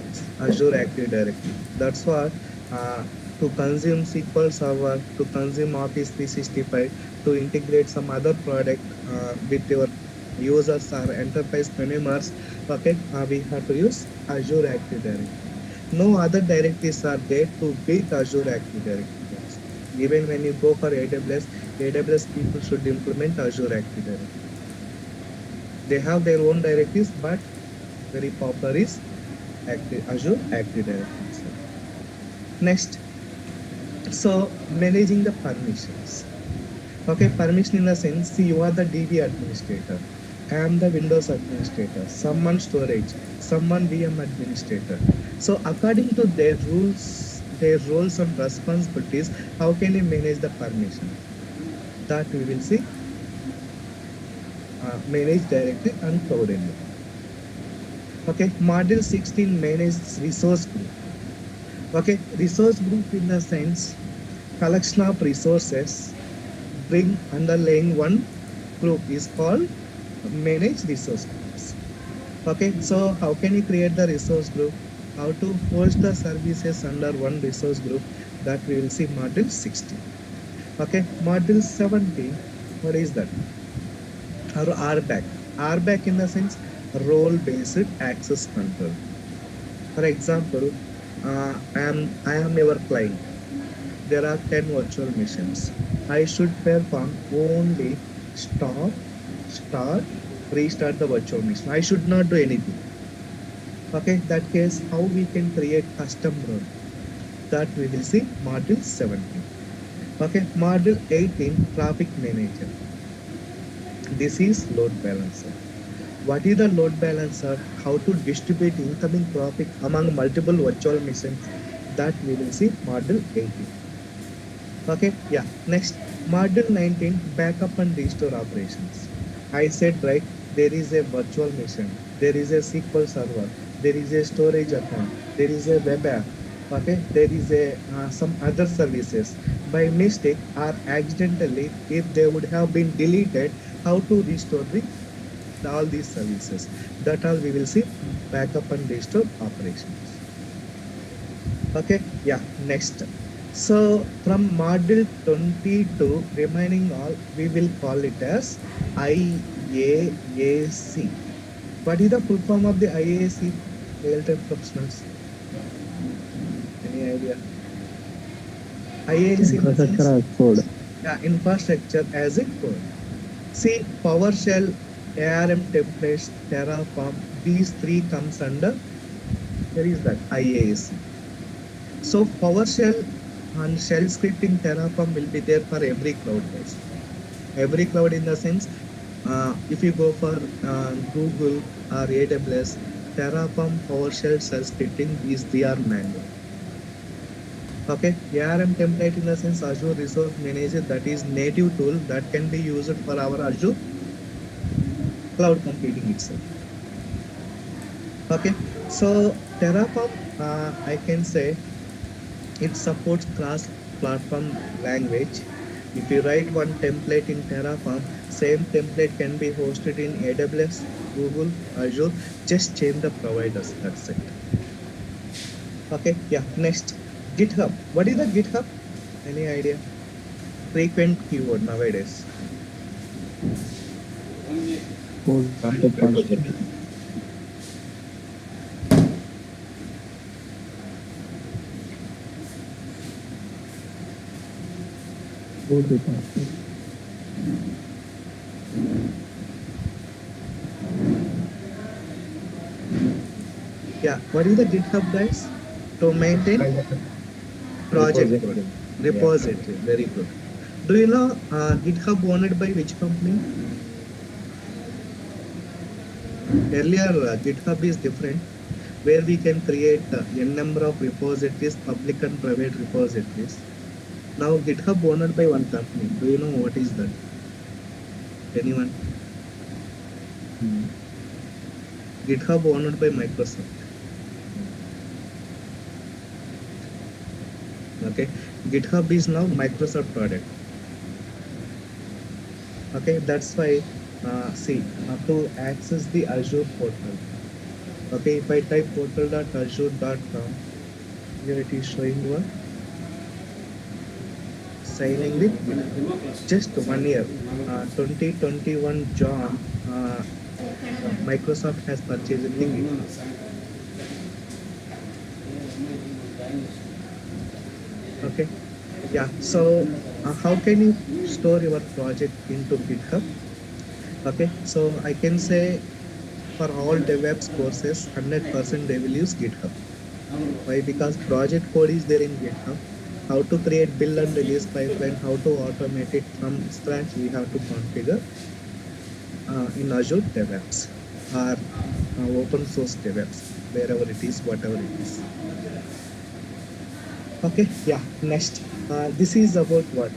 [SPEAKER 1] Azure Active Directory. That's what to consume SQL Server, to consume Office 365, to integrate some other product with your users or enterprise consumers, okay, we have to use Azure Active Directory. No other directories are there to beat Azure Active Directory. Even when you go for AWS people should implement Azure Active Directory. They have their own directories, but very popular is Azure Active Directory. Next, so managing the permissions. Okay, permission in the sense, see, you are the DB administrator, I am the Windows administrator, someone storage, someone VM administrator. So according to their rules, their roles and responsibilities, how can you manage the permission? That we will see. Manage directly and cloud environment. Okay, module 16, manage resource group. Okay, resource group in the sense, collection of resources bring underlying one group is called manage resource groups. Okay, so how can you create the resource group? How to host the services under one resource group, that we will see module 16. Okay, module 17, what is that? Or RBAC. RBAC in the sense role-based access control. For example, I am your client. There are 10 virtual machines. I should perform only stop, start, restart the virtual machine. I should not do anything. Okay, that case, how we can create custom role? That we will see module 17. Okay, module 18, traffic manager. This is load balancer. What is the load balancer? How to distribute incoming traffic among multiple virtual machines? That we will see module 18. Okay, yeah. Next, module 19, backup and restore operations. I said, right, there is a virtual machine, there is a SQL server, there is a storage account, there is a web app, okay, there is a some other services. By mistake or accidentally, if they would have been deleted, how to restore all these services? That all we will see, backup and restore operations. Okay, yeah. Next, so from module 22 remaining all, we will call it as IaaC. What is the full form of the IaaC? Real-time professionals. Any idea? IaaC
[SPEAKER 2] Infrastructure as code.
[SPEAKER 1] Yeah, infrastructure as a code. See, PowerShell, ARM templates, Terraform, these three comes under, there is that IaaC. So PowerShell and shell scripting, Terraform will be there for every cloud base. Every cloud in the sense, if you go for Google or AWS, Terraform, PowerShell, shell scripting, these three are manual. Okay, ARM template in the sense Azure Resource Manager, that is native tool that can be used for our Azure cloud computing itself. Okay, so Terraform, I can say it supports cross-platform language. If you write one template in Terraform, same template can be hosted in AWS, Google, Azure. Just change the providers. That's it. Okay, yeah. Next, GitHub. What is the GitHub? Any idea? Frequent keyword nowadays.
[SPEAKER 2] Code repository. Code repository.
[SPEAKER 1] Yeah. What is the GitHub, guys? To maintain project code.
[SPEAKER 2] Repository. Yeah.
[SPEAKER 1] Repository. Very good. Do you know GitHub owned by which company? Earlier, GitHub is different, where we can create n number of repositories, public and private repositories. Now GitHub owned by one company. Do you know what is that? Anyone? GitHub owned by Microsoft. Okay, GitHub is now Microsoft product. Okay, that's why see, to access the Azure portal. Okay, if I type portal.azure.com, here it is showing what? Signing with just 1 year, 2021 John, Microsoft has purchased the GitHub. Okay, yeah. So how can you store your project into GitHub? Okay, so I can say for all DevOps courses, 100% they will use GitHub. Why? Because project code is there in GitHub. How to create build and release pipeline, how to automate it from scratch, we have to configure in Azure DevOps or open source DevOps, wherever it is, whatever it is. Okay, yeah, next. This is about what?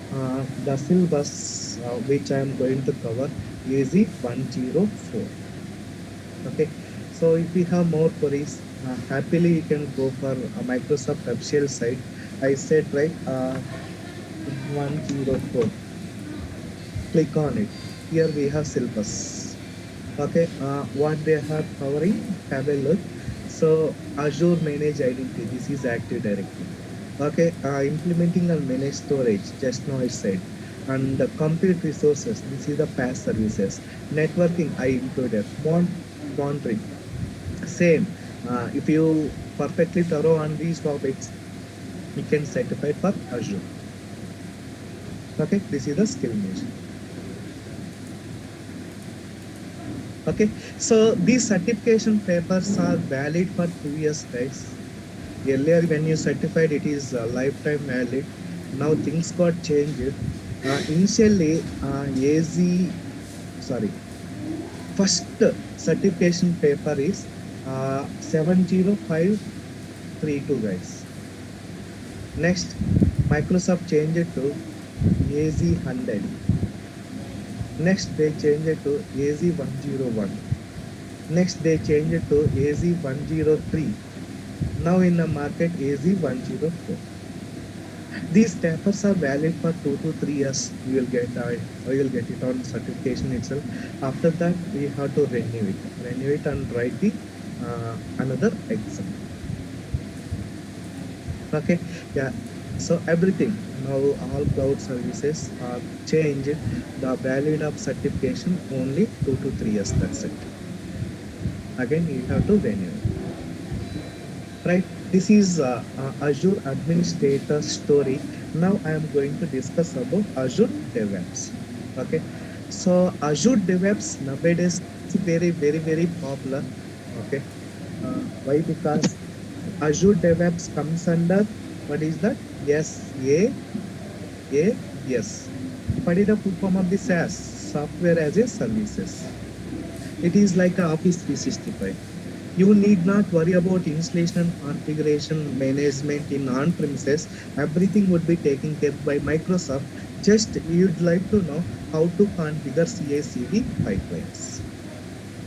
[SPEAKER 1] The syllabus which I am going to cover is 104. Okay, so if you have more queries, happily you can go for a Microsoft official site. I said right, 104. Click on it. Here we have syllabus. Okay, what they are covering, have a look. So Azure Manage Identity, this is Active Directory. Okay, implementing and manage storage, just now I said. And the compute resources, this is the PaaS services. Networking, I included. Monitoring, same. If you perfectly thorough on these topics, you can certify for Azure. Okay, this is the skill measure. Okay, so these certification papers are valid for 2 years, guys. Earlier, when you certified, it is lifetime valid. Now things got changed. Initially, first certification paper is 70532, guys. Next, Microsoft changed it to AZ100. Next, they changed it to AZ101. Next, they changed it to AZ103. Now in the market, AZ104. These papers are valid for 2 to 3 years. You will get it on certification itself. After that, we have to renew it and write the another exam. Okay, yeah. So everything now, all cloud services are changed. The valid of certification only 2 to 3 years. That's it. Again, you have to renew it. Right. This is Azure Administrator story. Now I am going to discuss about Azure DevOps. Okay. So Azure DevOps nowadays is very popular. Okay. Why? Because Azure DevOps comes under, what is that? SaaS. What is the full form of the SaaS? Software as a Services. It is like a Office 365. You need not worry about installation and configuration management in on-premises. Everything would be taken care by Microsoft. Just you'd like to know how to configure CI/CD pipelines.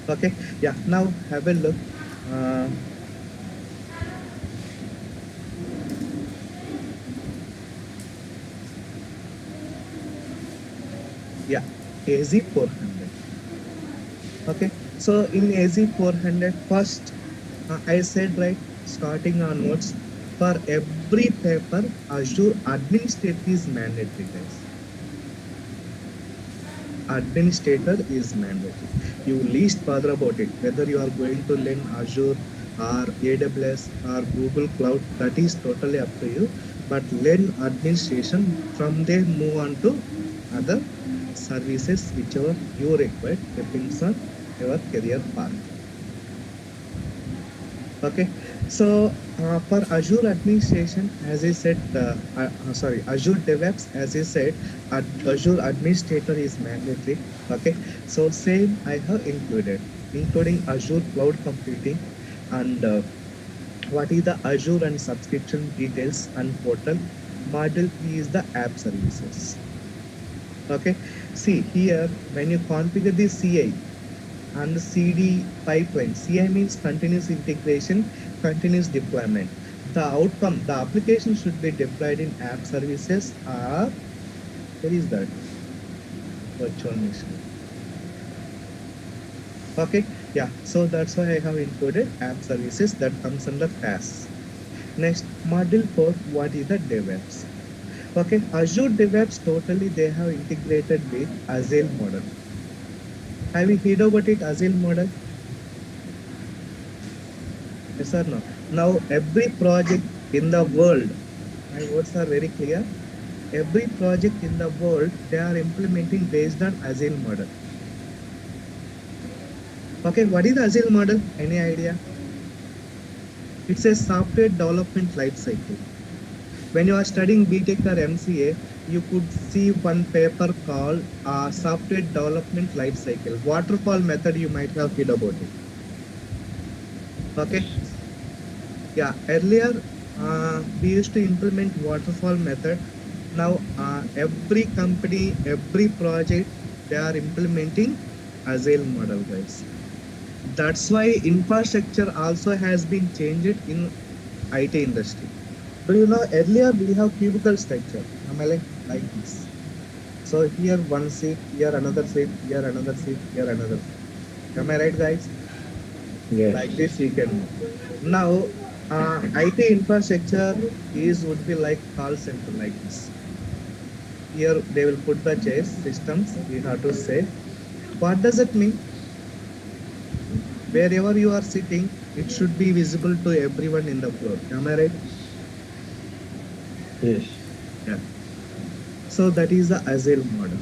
[SPEAKER 1] Okay, yeah. Now have a look. Uh, yeah, AZ400. Okay, so in AZ400, first I said right, starting onwards, for every paper, Azure administrator is mandatory, guys. Administrator is mandatory. You least bother about it, whether you are going to learn Azure or AWS or Google Cloud, that is totally up to you. But learn administration, from there move on to other services, whichever you require, depends on your career path. Okay, so for Azure administration, as I said, sorry, Azure DevOps, as I said, Azure administrator is mandatory. Okay, so same I have included, including Azure cloud computing and what is the Azure and subscription details and portal. Model 3 is the app services. Okay, see here when you configure the CI and the CD pipeline. CI means continuous integration, continuous deployment. The outcome, the application should be deployed in app services or where is that? Virtual machine. Okay, yeah. So that's why I have included app services that comes under PaaS. Next, module 4, what is the DevOps? Okay, Azure DevOps totally they have integrated with Azure model. Have you heard about it, Azure model? Yes or no? Now, every project in the world, my words are very clear. Every project in the world, they are implementing based on Azure model. Okay, what is the Azure model? Any idea? It's a software development life cycle. When you are studying BTech or MCA, you could see one paper called Software Development Life Cycle. Waterfall method, you might have heard about it. Okay. Yeah, earlier we used to implement waterfall method. Now every company, every project, they are implementing Agile model, guys. That's why infrastructure also has been changed in IT industry. Do you know earlier we have cubicle structure? Am I like this? So here one seat, here another seat, here another seat, here another seat. Am I right, guys?
[SPEAKER 2] Yes.
[SPEAKER 1] Like this you can move. Now IT infrastructure would be like call center like this. Here they will put the chairs, systems, we have to say. What does it mean? Wherever you are sitting, it should be visible to everyone in the floor. Am I right?
[SPEAKER 2] Yes.
[SPEAKER 1] Yeah. So that is the Agile model.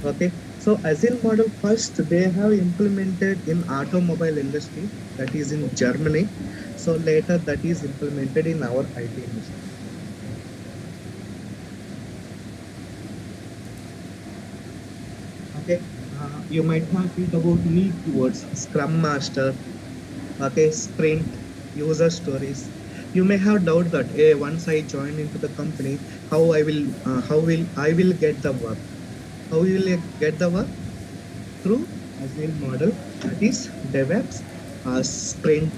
[SPEAKER 1] Okay. So Agile model first they have implemented in automobile industry, that is in Germany. So later that is implemented in our IT industry. Okay. You might have heard about neat words, Scrum Master, okay, Sprint, user stories. You may have doubt that, hey, once I join into the company, how I will get the work? How will I get the work? Through Agile model, that is DevOps, Sprint,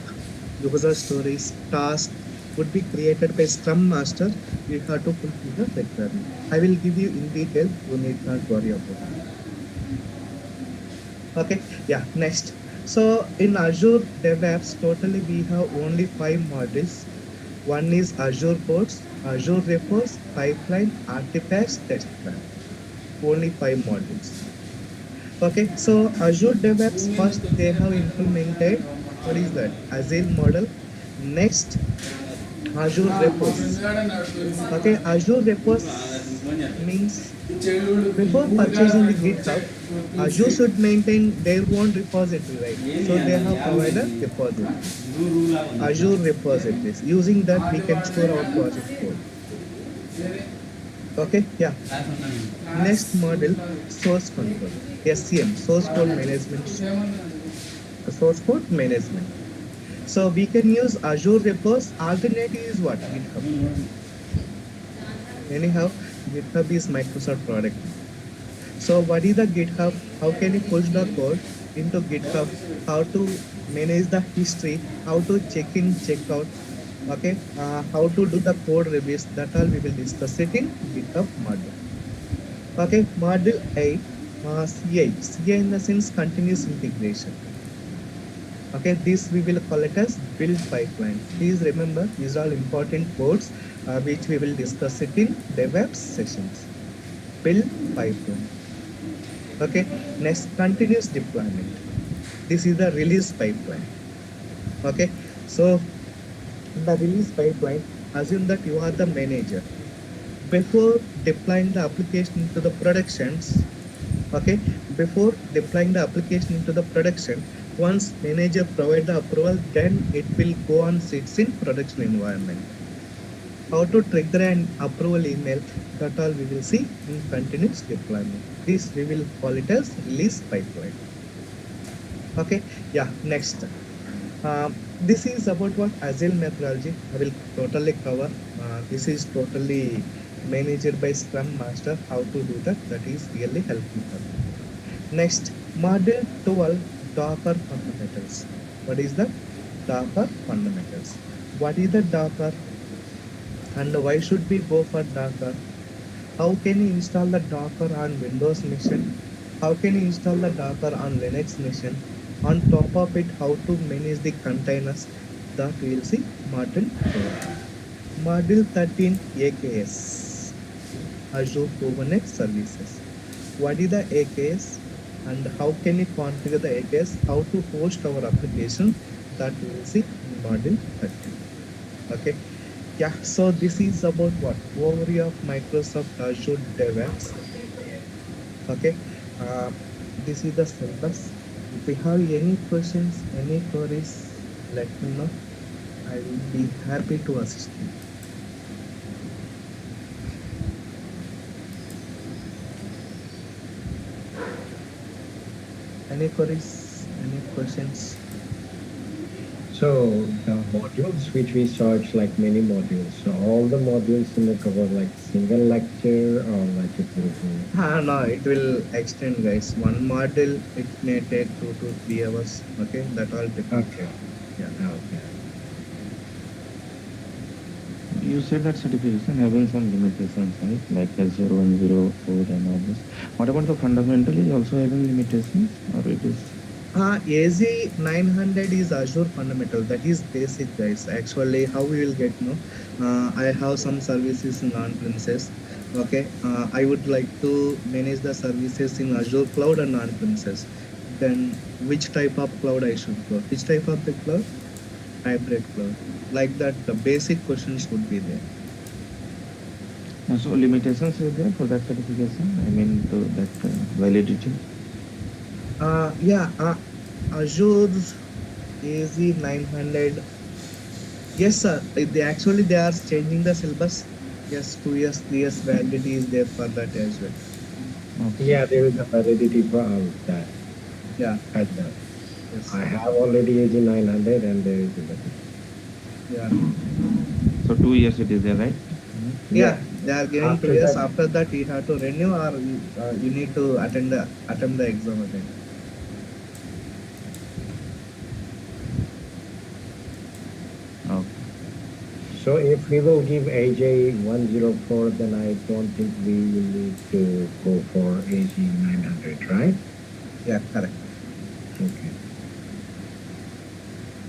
[SPEAKER 1] user stories, task would be created by Scrum Master. You have to fulfill the requirement. I will give you in detail. You need not worry about it. Okay, yeah, next. So in Azure DevOps, totally we have only 5 modules. One is Azure Boards, Azure Repos, Pipeline, Artifacts, Test Plan. Only 5 modules. Okay, so Azure DevOps first they have implemented, what is that? Agile model. Next, Azure Repos. Okay, Azure Repos means before purchasing the GitHub, Azure should maintain their own repository, right? So they have provided repositories, Azure repositories. Using that, we can store our project code. Okay, yeah. Next model, source control, SCM, source code management. source code management. So we can use Azure repos. Alternative is what? GitHub. Anyhow, GitHub is Microsoft product. So what is the GitHub? How can you push the code into GitHub? How to manage the history? How to check in, check out? Okay. How to do the code reviews? That all we will discuss it in GitHub module. Okay. Module 8. CI. CI in the sense continuous integration. Okay, this we will call it as build pipeline. Please remember, these are all important words which we will discuss it in DevOps sessions. Build pipeline. Okay, next continuous deployment. This is the release pipeline. Okay, so the release pipeline, assume that you are the manager. Before deploying the application into the productions, okay, before deploying the application into the production, once manager provide the approval, then it will go on sits in production environment. How to trigger an approval email, that all we will see in continuous deployment. This we will call it as release pipeline. Okay, yeah, next. This is about what Agile methodology I will totally cover. This is totally managed by Scrum Master. How to do that? That is really helpful for me. Next, module 12, Docker fundamentals. What is the Docker fundamentals? What is the Docker and why should we go for Docker? How can you install the Docker on Windows machine? How can you install the Docker on Linux machine? On top of it, how to manage the containers? That we will see module 12. Module 13, AKS, Azure Kubernetes Services. What is the AKS and how can you configure the AKS? How to host our application? That we will see in module 13. Okay. Yeah, so this is about what? Overview of Microsoft Azure DevOps. Okay. This is the syllabus. If you have any questions, any queries, let me know. I will be happy to assist you. Any queries, any questions?
[SPEAKER 2] So the modules which we saw, it's like many modules. So all the modules in the cover like single lecture or like it will be.
[SPEAKER 1] No, it will extend, guys. One module it may take 2 to 3 hours. Okay, that all depends.
[SPEAKER 2] Okay.
[SPEAKER 1] Yeah.
[SPEAKER 2] Okay.
[SPEAKER 11] You said that certification having some limitations, right? Like Azure 104 and all this. What about the fundamental is also having limitations or it is?
[SPEAKER 1] AZ900 is Azure fundamental. That is basic, guys. Actually, how we will get I have some services in on-premises. Okay, I would like to manage the services in Azure cloud and on-premises. Then which type of cloud I should go? Which type of the cloud? Hybrid cloud. Like that, the basic questions would be there.
[SPEAKER 11] So limitations is there for that certification? I mean, to that validity?
[SPEAKER 1] Azure AZ900. Yes, sir. They are changing the syllabus. Yes, 2 years, 3 years validity is there for that as well.
[SPEAKER 2] Okay. Yeah, there is a validity for all that.
[SPEAKER 1] Yeah.
[SPEAKER 2] At that. Yes. I have already AZ900 and there is a validity.
[SPEAKER 1] Yeah.
[SPEAKER 11] So 2 years it is there, right?
[SPEAKER 1] Yeah, they are giving 2 years. After that, you have to renew or you need to attempt the exam again.
[SPEAKER 11] Okay.
[SPEAKER 2] So if we will give AJ 104, then I don't think we will need to go for AZ900, right?
[SPEAKER 1] Yeah, correct.
[SPEAKER 2] Okay.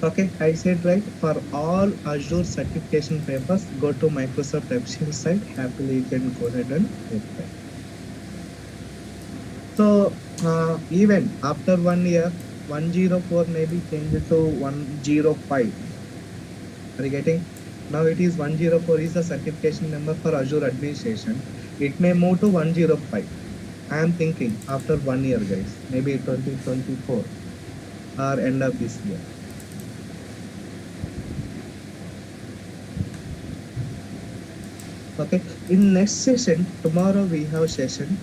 [SPEAKER 1] Okay, I said right, for all Azure certification papers, go to Microsoft official site. Happily, you can go ahead and apply. So, even after 1 year, 104 may be changed to 105. Are you getting? Now it is 104 is the certification number for Azure administration. It may move to 105. I am thinking after 1 year, guys, maybe 2024 or end of this year. Okay, in next session, tomorrow we have session.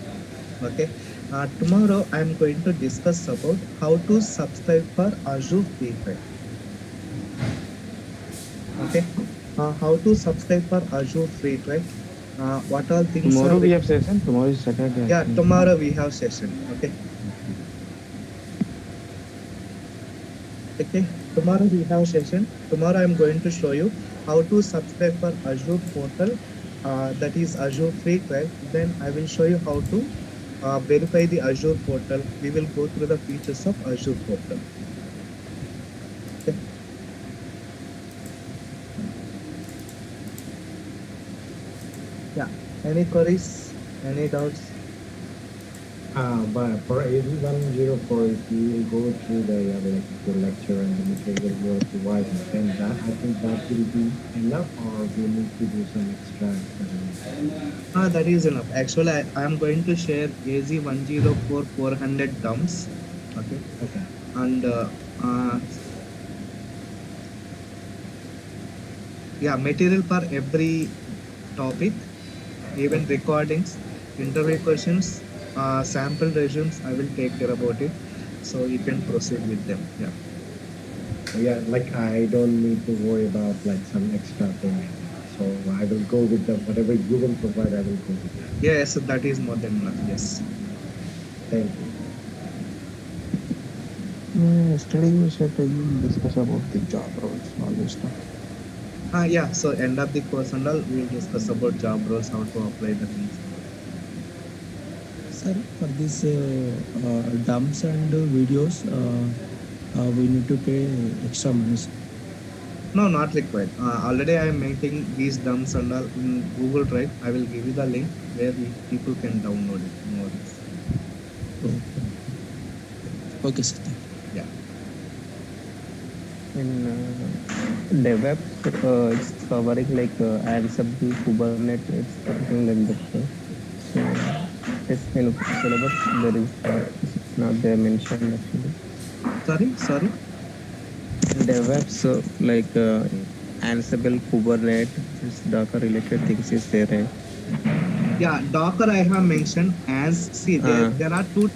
[SPEAKER 1] Okay, Tomorrow I'm going to discuss about how to subscribe for Azure Free Trial. Okay, how to subscribe for Azure Free Trial. What all things are
[SPEAKER 11] Tomorrow we have session. Tomorrow is Saturday.
[SPEAKER 1] Yeah,
[SPEAKER 11] actually.
[SPEAKER 1] tomorrow we have session. Okay. Okay, tomorrow we have session. Tomorrow I'm going to show you how to subscribe for Azure portal, that is Azure Free Trial. Then I will show you how to verify the Azure portal. We will go through the features of Azure portal. Okay. Yeah. Any queries? Any doubts?
[SPEAKER 2] But for AZ104, if you will go through the lecture and the material you are providing, then that I think that will be enough, or we need to do some extra experiments.
[SPEAKER 1] That is enough. Actually, I am going to share AZ104 400 dumps. Okay.
[SPEAKER 2] Okay.
[SPEAKER 1] And yeah, material for every topic, even recordings, interview questions, sample resumes. I will take care about it, so you can proceed with them. Yeah.
[SPEAKER 2] Yeah, like I don't need to worry about like some extra thing. So I will go with whatever you will provide. I will go with that.
[SPEAKER 1] Yes, that is more than enough. Yes.
[SPEAKER 2] Thank you.
[SPEAKER 11] Yesterday you said you discuss about the job roles, all this stuff.
[SPEAKER 1] Yeah. So end of the course and all, we will discuss about job roles, how to apply the things.
[SPEAKER 13] Sir, for these dumps and videos, we need to pay extra money.
[SPEAKER 1] No, not required. Already I am making these dumps and all in Google Drive. I will give you the link where people can download it. No worries.
[SPEAKER 13] Okay, sir.
[SPEAKER 1] Yeah.
[SPEAKER 14] In DevOps, it's covering like Ansible, Kubernetes, something like that. So this kind of syllabus there is not there mentioned actually.
[SPEAKER 1] Sorry.
[SPEAKER 14] DevOps like Ansible, Kubernetes, Docker related things is there.
[SPEAKER 1] Yeah, Docker I have mentioned as there are two